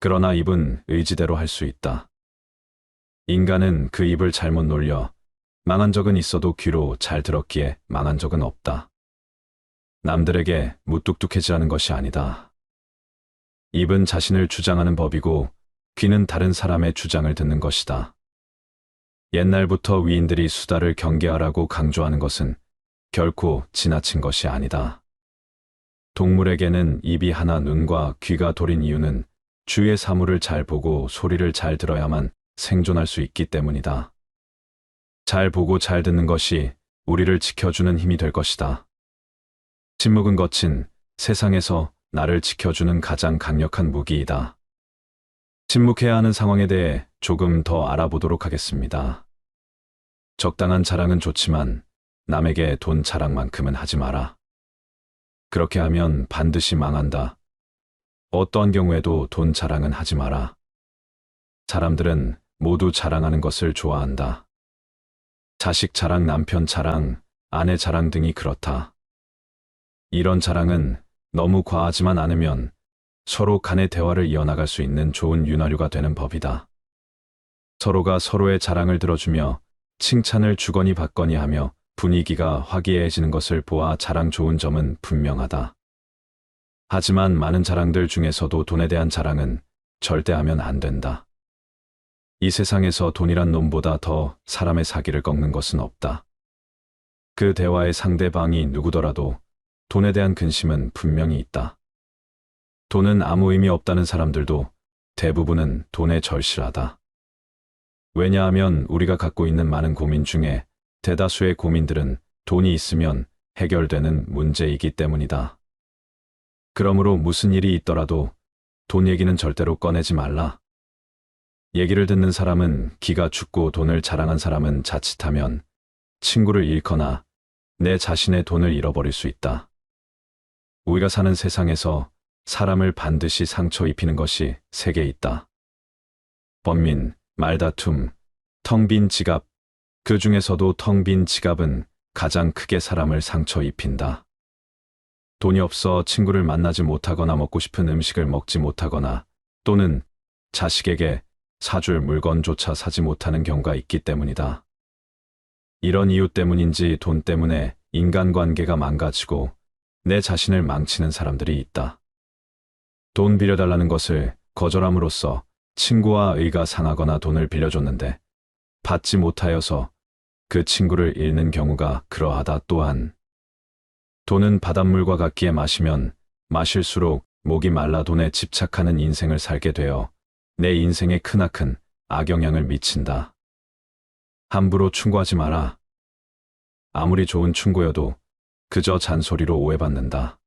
그러나 입은 의지대로 할 수 있다. 인간은 그 입을 잘못 놀려 망한 적은 있어도 귀로 잘 들었기에 망한 적은 없다. 남들에게 무뚝뚝해지라는 것이 아니다. 입은 자신을 주장하는 법이고 귀는 다른 사람의 주장을 듣는 것이다. 옛날부터 위인들이 수다를 경계하라고 강조하는 것은 결코 지나친 것이 아니다. 동물에게는 입이 하나 눈과 귀가 돌인 이유는 주위의 사물을 잘 보고 소리를 잘 들어야만 생존할 수 있기 때문이다. 잘 보고 잘 듣는 것이 우리를 지켜주는 힘이 될 것이다. 침묵은 거친 세상에서 나를 지켜주는 가장 강력한 무기이다. 침묵해야 하는 상황에 대해 조금 더 알아보도록 하겠습니다. 적당한 자랑은 좋지만 남에게 돈 자랑만큼은 하지 마라. 그렇게 하면 반드시 망한다. 어떠한 경우에도 돈 자랑은 하지 마라. 사람들은 모두 자랑하는 것을 좋아한다. 자식 자랑, 남편 자랑, 아내 자랑 등이 그렇다. 이런 자랑은 너무 과하지만 않으면 서로 간의 대화를 이어나갈 수 있는 좋은 윤활유가 되는 법이다. 서로가 서로의 자랑을 들어주며 칭찬을 주거니 받거니 하며 분위기가 화기애애해지는 것을 보아 자랑 좋은 점은 분명하다. 하지만 많은 자랑들 중에서도 돈에 대한 자랑은 절대 하면 안 된다. 이 세상에서 돈이란 놈보다 더 사람의 사기를 꺾는 것은 없다. 그 대화의 상대방이 누구더라도 돈에 대한 근심은 분명히 있다. 돈은 아무 의미 없다는 사람들도 대부분은 돈에 절실하다. 왜냐하면 우리가 갖고 있는 많은 고민 중에 대다수의 고민들은 돈이 있으면 해결되는 문제이기 때문이다. 그러므로 무슨 일이 있더라도 돈 얘기는 절대로 꺼내지 말라. 얘기를 듣는 사람은 기가 죽고 돈을 자랑한 사람은 자칫하면 친구를 잃거나 내 자신의 돈을 잃어버릴 수 있다. 우리가 사는 세상에서 사람을 반드시 상처 입히는 것이 세 개 있다. 번민, 말다툼, 텅 빈 지갑. 그 중에서도 텅 빈 지갑은 가장 크게 사람을 상처 입힌다. 돈이 없어 친구를 만나지 못하거나 먹고 싶은 음식을 먹지 못하거나 또는 자식에게 사줄 물건조차 사지 못하는 경우가 있기 때문이다. 이런 이유 때문인지 돈 때문에 인간관계가 망가지고 내 자신을 망치는 사람들이 있다. 돈 빌려달라는 것을 거절함으로써 친구와 의가 상하거나 돈을 빌려줬는데 받지 못하여서 그 친구를 잃는 경우가 그러하다. 또한 돈은 바닷물과 같기에 마시면 마실수록 목이 말라 돈에 집착하는 인생을 살게 되어 내 인생에 크나큰 악영향을 미친다. 함부로 충고하지 마라. 아무리 좋은 충고여도 그저 잔소리로 오해받는다.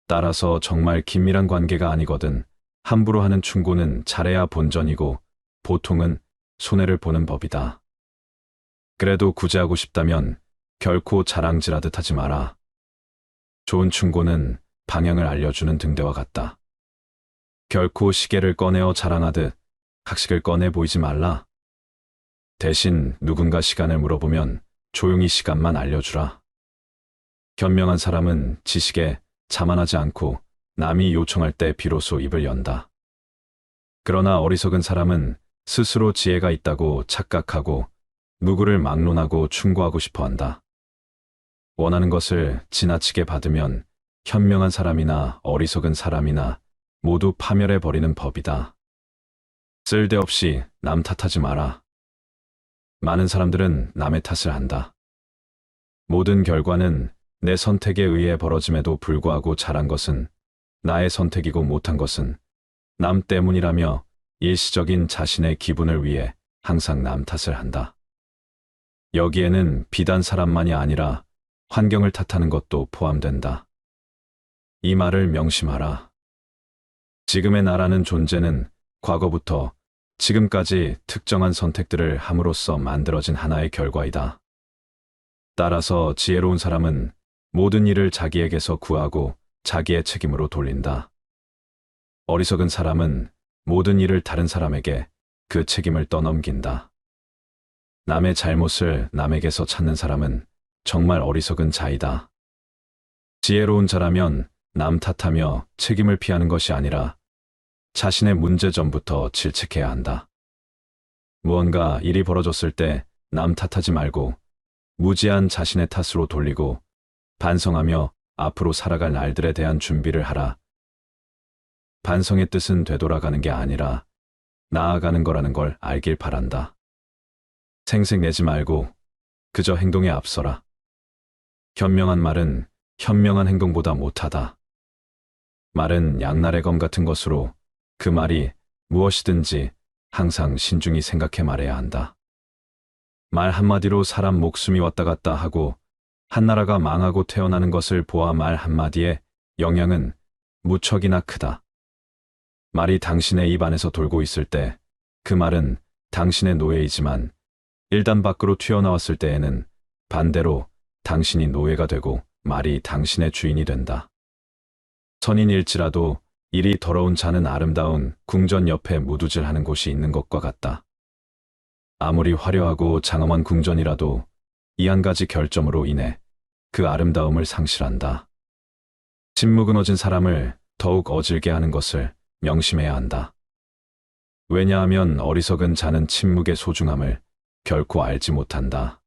따라서 정말 긴밀한 관계가 아니거든 함부로 하는 충고는 잘해야 본전이고 보통은 손해를 보는 법이다. 그래도 구제하고 싶다면 결코 자랑질하듯 하지 마라. 좋은 충고는 방향을 알려주는 등대와 같다. 결코 시계를 꺼내어 자랑하듯 학식을 꺼내 보이지 말라. 대신 누군가 시간을 물어보면 조용히 시간만 알려주라. 현명한 사람은 지식에 자만하지 않고 남이 요청할 때 비로소 입을 연다. 그러나 어리석은 사람은 스스로 지혜가 있다고 착각하고 누구를 막론하고 충고하고 싶어 한다. 원하는 것을 지나치게 받으면 현명한 사람이나 어리석은 사람이나 모두 파멸해버리는 법이다. 쓸데없이 남 탓하지 마라. 많은 사람들은 남의 탓을 한다. 모든 결과는 내 선택에 의해 벌어짐에도 불구하고 잘한 것은 나의 선택이고 못한 것은 남 때문이라며 일시적인 자신의 기분을 위해 항상 남 탓을 한다. 여기에는 비단 사람만이 아니라 환경을 탓하는 것도 포함된다. 이 말을 명심하라. 지금의 나라는 존재는 과거부터 지금까지 특정한 선택들을 함으로써 만들어진 하나의 결과이다. 따라서 지혜로운 사람은 모든 일을 자기에게서 구하고 자기의 책임으로 돌린다. 어리석은 사람은 모든 일을 다른 사람에게 그 책임을 떠넘긴다. 남의 잘못을 남에게서 찾는 사람은 정말 어리석은 자이다. 지혜로운 자라면 남 탓하며 책임을 피하는 것이 아니라 자신의 문제점부터 질책해야 한다. 무언가 일이 벌어졌을 때 남 탓하지 말고 무지한 자신의 탓으로 돌리고 반성하며 앞으로 살아갈 날들에 대한 준비를 하라. 반성의 뜻은 되돌아가는 게 아니라 나아가는 거라는 걸 알길 바란다. 생색내지 말고 그저 행동에 앞서라. 현명한 말은 현명한 행동보다 못하다. 말은 양날의 검 같은 것으로 그 말이 무엇이든지 항상 신중히 생각해 말해야 한다. 말 한마디로 사람 목숨이 왔다 갔다 하고 한나라가 망하고 태어나는 것을 보아 말 한마디의 영향은 무척이나 크다. 말이 당신의 입 안에서 돌고 있을 때 그 말은 당신의 노예이지만 일단 밖으로 튀어나왔을 때에는 반대로 당신이 노예가 되고 말이 당신의 주인이 된다. 선인일지라도 일이 더러운 자는 아름다운 궁전 옆에 무두질하는 곳이 있는 것과 같다. 아무리 화려하고 장엄한 궁전이라도 이 한 가지 결점으로 인해 그 아름다움을 상실한다. 침묵은 어진 사람을 더욱 어질게 하는 것을 명심해야 한다. 왜냐하면 어리석은 자는 침묵의 소중함을 결코 알지 못한다.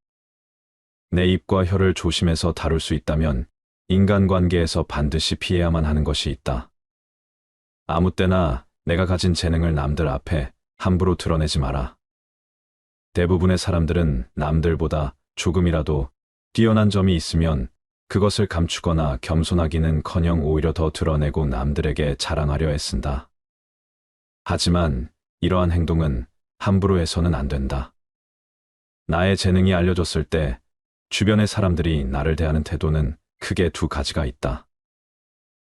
내 입과 혀를 조심해서 다룰 수 있다면 인간관계에서 반드시 피해야만 하는 것이 있다. 아무 때나 내가 가진 재능을 남들 앞에 함부로 드러내지 마라. 대부분의 사람들은 남들보다 조금이라도 뛰어난 점이 있으면 그것을 감추거나 겸손하기는커녕 오히려 더 드러내고 남들에게 자랑하려 애쓴다. 하지만 이러한 행동은 함부로 해서는 안 된다. 나의 재능이 알려졌을 때 주변의 사람들이 나를 대하는 태도는 크게 두 가지가 있다.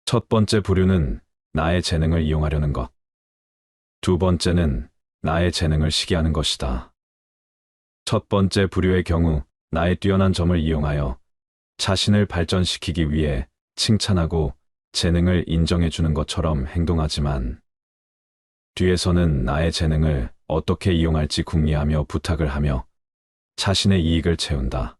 첫 번째 부류는 나의 재능을 이용하려는 것. 두 번째는 나의 재능을 시기하는 것이다. 첫 번째 부류의 경우 나의 뛰어난 점을 이용하여 자신을 발전시키기 위해 칭찬하고 재능을 인정해 주는 것처럼 행동하지만 뒤에서는 나의 재능을 어떻게 이용할지 궁리하며 부탁을 하며 자신의 이익을 채운다.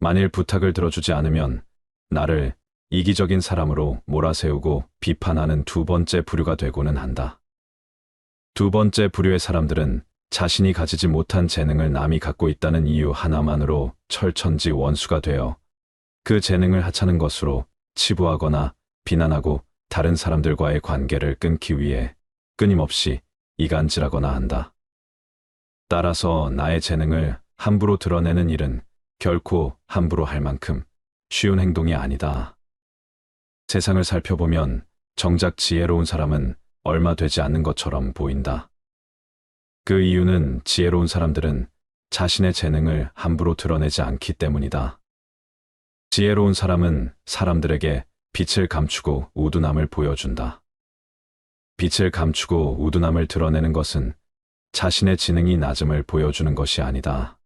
만일 부탁을 들어주지 않으면 나를 이기적인 사람으로 몰아세우고 비판하는 두 번째 부류가 되고는 한다. 두 번째 부류의 사람들은 자신이 가지지 못한 재능을 남이 갖고 있다는 이유 하나만으로 철천지 원수가 되어 그 재능을 하찮은 것으로 치부하거나 비난하고 다른 사람들과의 관계를 끊기 위해 끊임없이 이간질하거나 한다. 따라서 나의 재능을 함부로 드러내는 일은 결코 함부로 할 만큼 쉬운 행동이 아니다. 세상을 살펴보면 정작 지혜로운 사람은 얼마 되지 않는 것처럼 보인다. 그 이유는 지혜로운 사람들은 자신의 재능을 함부로 드러내지 않기 때문이다. 지혜로운 사람은 사람들에게 빛을 감추고 우둔함을 보여준다. 빛을 감추고 우둔함을 드러내는 것은 자신의 지능이 낮음을 보여주는 것이 아니다.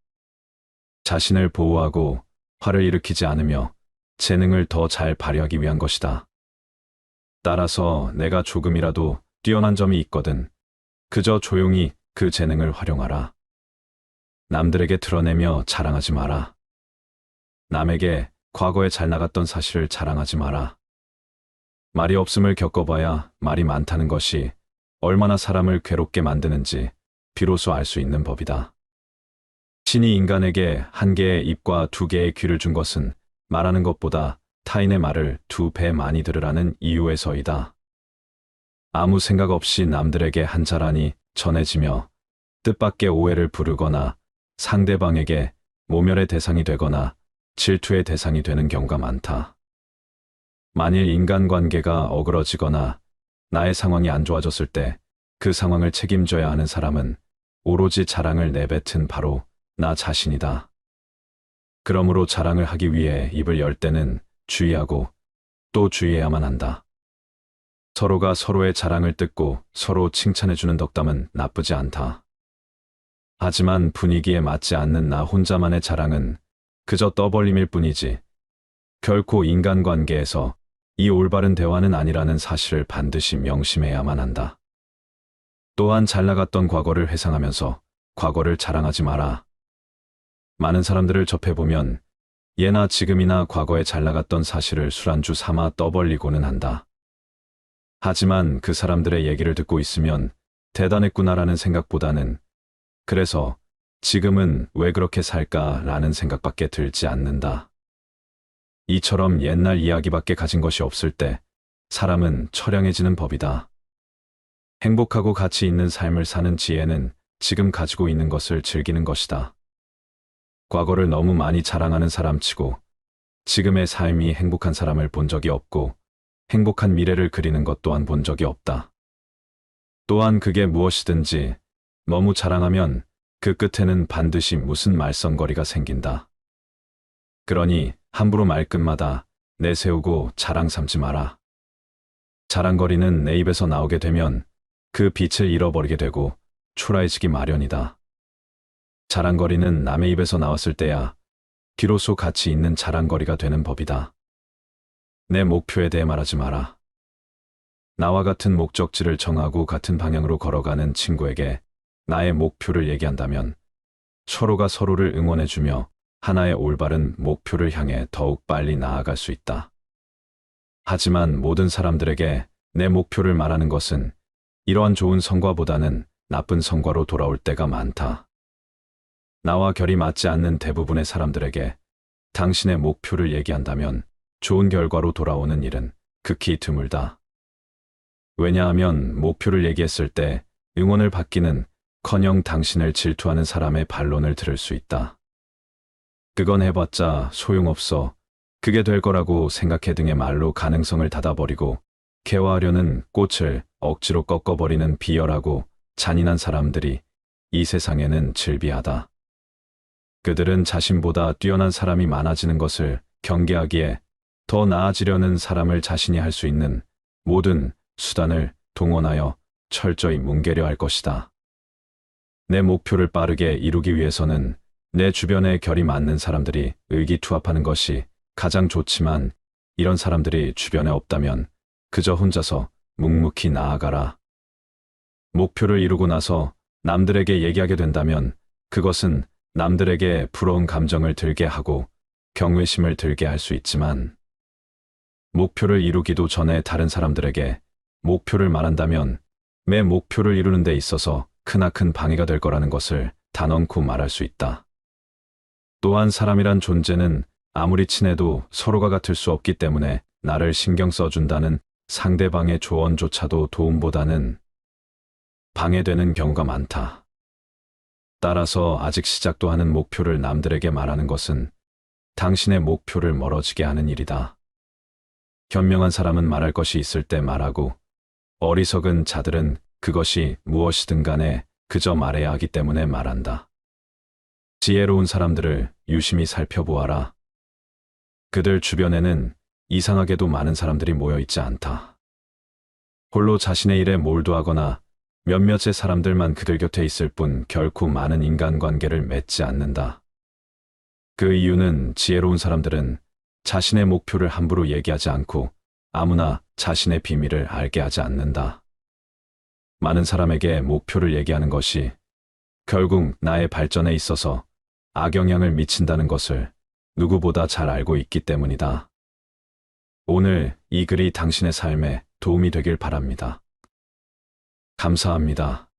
자신을 보호하고 화를 일으키지 않으며 재능을 더 잘 발휘하기 위한 것이다. 따라서 내가 조금이라도 뛰어난 점이 있거든 그저 조용히 그 재능을 활용하라. 남들에게 드러내며 자랑하지 마라. 남에게 과거에 잘 나갔던 사실을 자랑하지 마라. 말이 없음을 겪어봐야 말이 많다는 것이 얼마나 사람을 괴롭게 만드는지 비로소 알 수 있는 법이다. 신이 인간에게 한 개의 입과 두 개의 귀를 준 것은 말하는 것보다 타인의 말을 두 배 많이 들으라는 이유에서이다. 아무 생각 없이 남들에게 한 자란이 전해지며 뜻밖의 오해를 부르거나 상대방에게 모멸의 대상이 되거나 질투의 대상이 되는 경우가 많다. 만일 인간관계가 어그러지거나 나의 상황이 안 좋아졌을 때 그 상황을 책임져야 하는 사람은 오로지 자랑을 내뱉은 바로 나 자신이다. 그러므로 자랑을 하기 위해 입을 열 때는 주의하고 또 주의해야만 한다. 서로가 서로의 자랑을 듣고 서로 칭찬해주는 덕담은 나쁘지 않다. 하지만 분위기에 맞지 않는 나 혼자만의 자랑은 그저 떠벌림일 뿐이지 결코 인간관계에서 이 올바른 대화는 아니라는 사실을 반드시 명심해야만 한다. 또한 잘 나갔던 과거를 회상하면서 과거를 자랑하지 마라. 많은 사람들을 접해보면 예나 지금이나 과거에 잘 나갔던 사실을 술안주 삼아 떠벌리고는 한다. 하지만 그 사람들의 얘기를 듣고 있으면 대단했구나라는 생각보다는 그래서 지금은 왜 그렇게 살까라는 생각밖에 들지 않는다. 이처럼 옛날 이야기밖에 가진 것이 없을 때 사람은 처량해지는 법이다. 행복하고 가치 있는 삶을 사는 지혜는 지금 가지고 있는 것을 즐기는 것이다. 과거를 너무 많이 자랑하는 사람치고 지금의 삶이 행복한 사람을 본 적이 없고 행복한 미래를 그리는 것 또한 본 적이 없다. 또한 그게 무엇이든지 너무 자랑하면 그 끝에는 반드시 무슨 말썽거리가 생긴다. 그러니 함부로 말끝마다 내세우고 자랑 삼지 마라. 자랑거리는 내 입에서 나오게 되면 그 빛을 잃어버리게 되고 초라해지기 마련이다. 자랑거리는 남의 입에서 나왔을 때야 비로소 가치 있는 자랑거리가 되는 법이다. 내 목표에 대해 말하지 마라. 나와 같은 목적지를 정하고 같은 방향으로 걸어가는 친구에게 나의 목표를 얘기한다면 서로가 서로를 응원해주며 하나의 올바른 목표를 향해 더욱 빨리 나아갈 수 있다. 하지만 모든 사람들에게 내 목표를 말하는 것은 이러한 좋은 성과보다는 나쁜 성과로 돌아올 때가 많다. 나와 결이 맞지 않는 대부분의 사람들에게 당신의 목표를 얘기한다면 좋은 결과로 돌아오는 일은 극히 드물다. 왜냐하면 목표를 얘기했을 때 응원을 받기는 커녕 당신을 질투하는 사람의 반론을 들을 수 있다. 그건 해봤자 소용없어. 그게 될 거라고 생각해 등의 말로 가능성을 닫아버리고 개화하려는 꽃을 억지로 꺾어버리는 비열하고 잔인한 사람들이 이 세상에는 즐비하다. 그들은 자신보다 뛰어난 사람이 많아지는 것을 경계하기에 더 나아지려는 사람을 자신이 할 수 있는 모든 수단을 동원하여 철저히 뭉개려 할 것이다. 내 목표를 빠르게 이루기 위해서는 내 주변에 결이 맞는 사람들이 의기투합하는 것이 가장 좋지만 이런 사람들이 주변에 없다면 그저 혼자서 묵묵히 나아가라. 목표를 이루고 나서 남들에게 얘기하게 된다면 그것은 남들에게 부러운 감정을 들게 하고 경외심을 들게 할 수 있지만 목표를 이루기도 전에 다른 사람들에게 목표를 말한다면 내 목표를 이루는 데 있어서 크나큰 방해가 될 거라는 것을 단언코 말할 수 있다. 또한 사람이란 존재는 아무리 친해도 서로가 같을 수 없기 때문에 나를 신경 써준다는 상대방의 조언조차도 도움보다는 방해되는 경우가 많다. 따라서 아직 시작도 하는 목표를 남들에게 말하는 것은 당신의 목표를 멀어지게 하는 일이다. 현명한 사람은 말할 것이 있을 때 말하고 어리석은 자들은 그것이 무엇이든 간에 그저 말해야 하기 때문에 말한다. 지혜로운 사람들을 유심히 살펴보아라. 그들 주변에는 이상하게도 많은 사람들이 모여 있지 않다. 홀로 자신의 일에 몰두하거나 몇몇의 사람들만 그들 곁에 있을 뿐 결코 많은 인간관계를 맺지 않는다. 그 이유는 지혜로운 사람들은 자신의 목표를 함부로 얘기하지 않고 아무나 자신의 비밀을 알게 하지 않는다. 많은 사람에게 목표를 얘기하는 것이 결국 나의 발전에 있어서 악영향을 미친다는 것을 누구보다 잘 알고 있기 때문이다. 오늘 이 글이 당신의 삶에 도움이 되길 바랍니다. 감사합니다.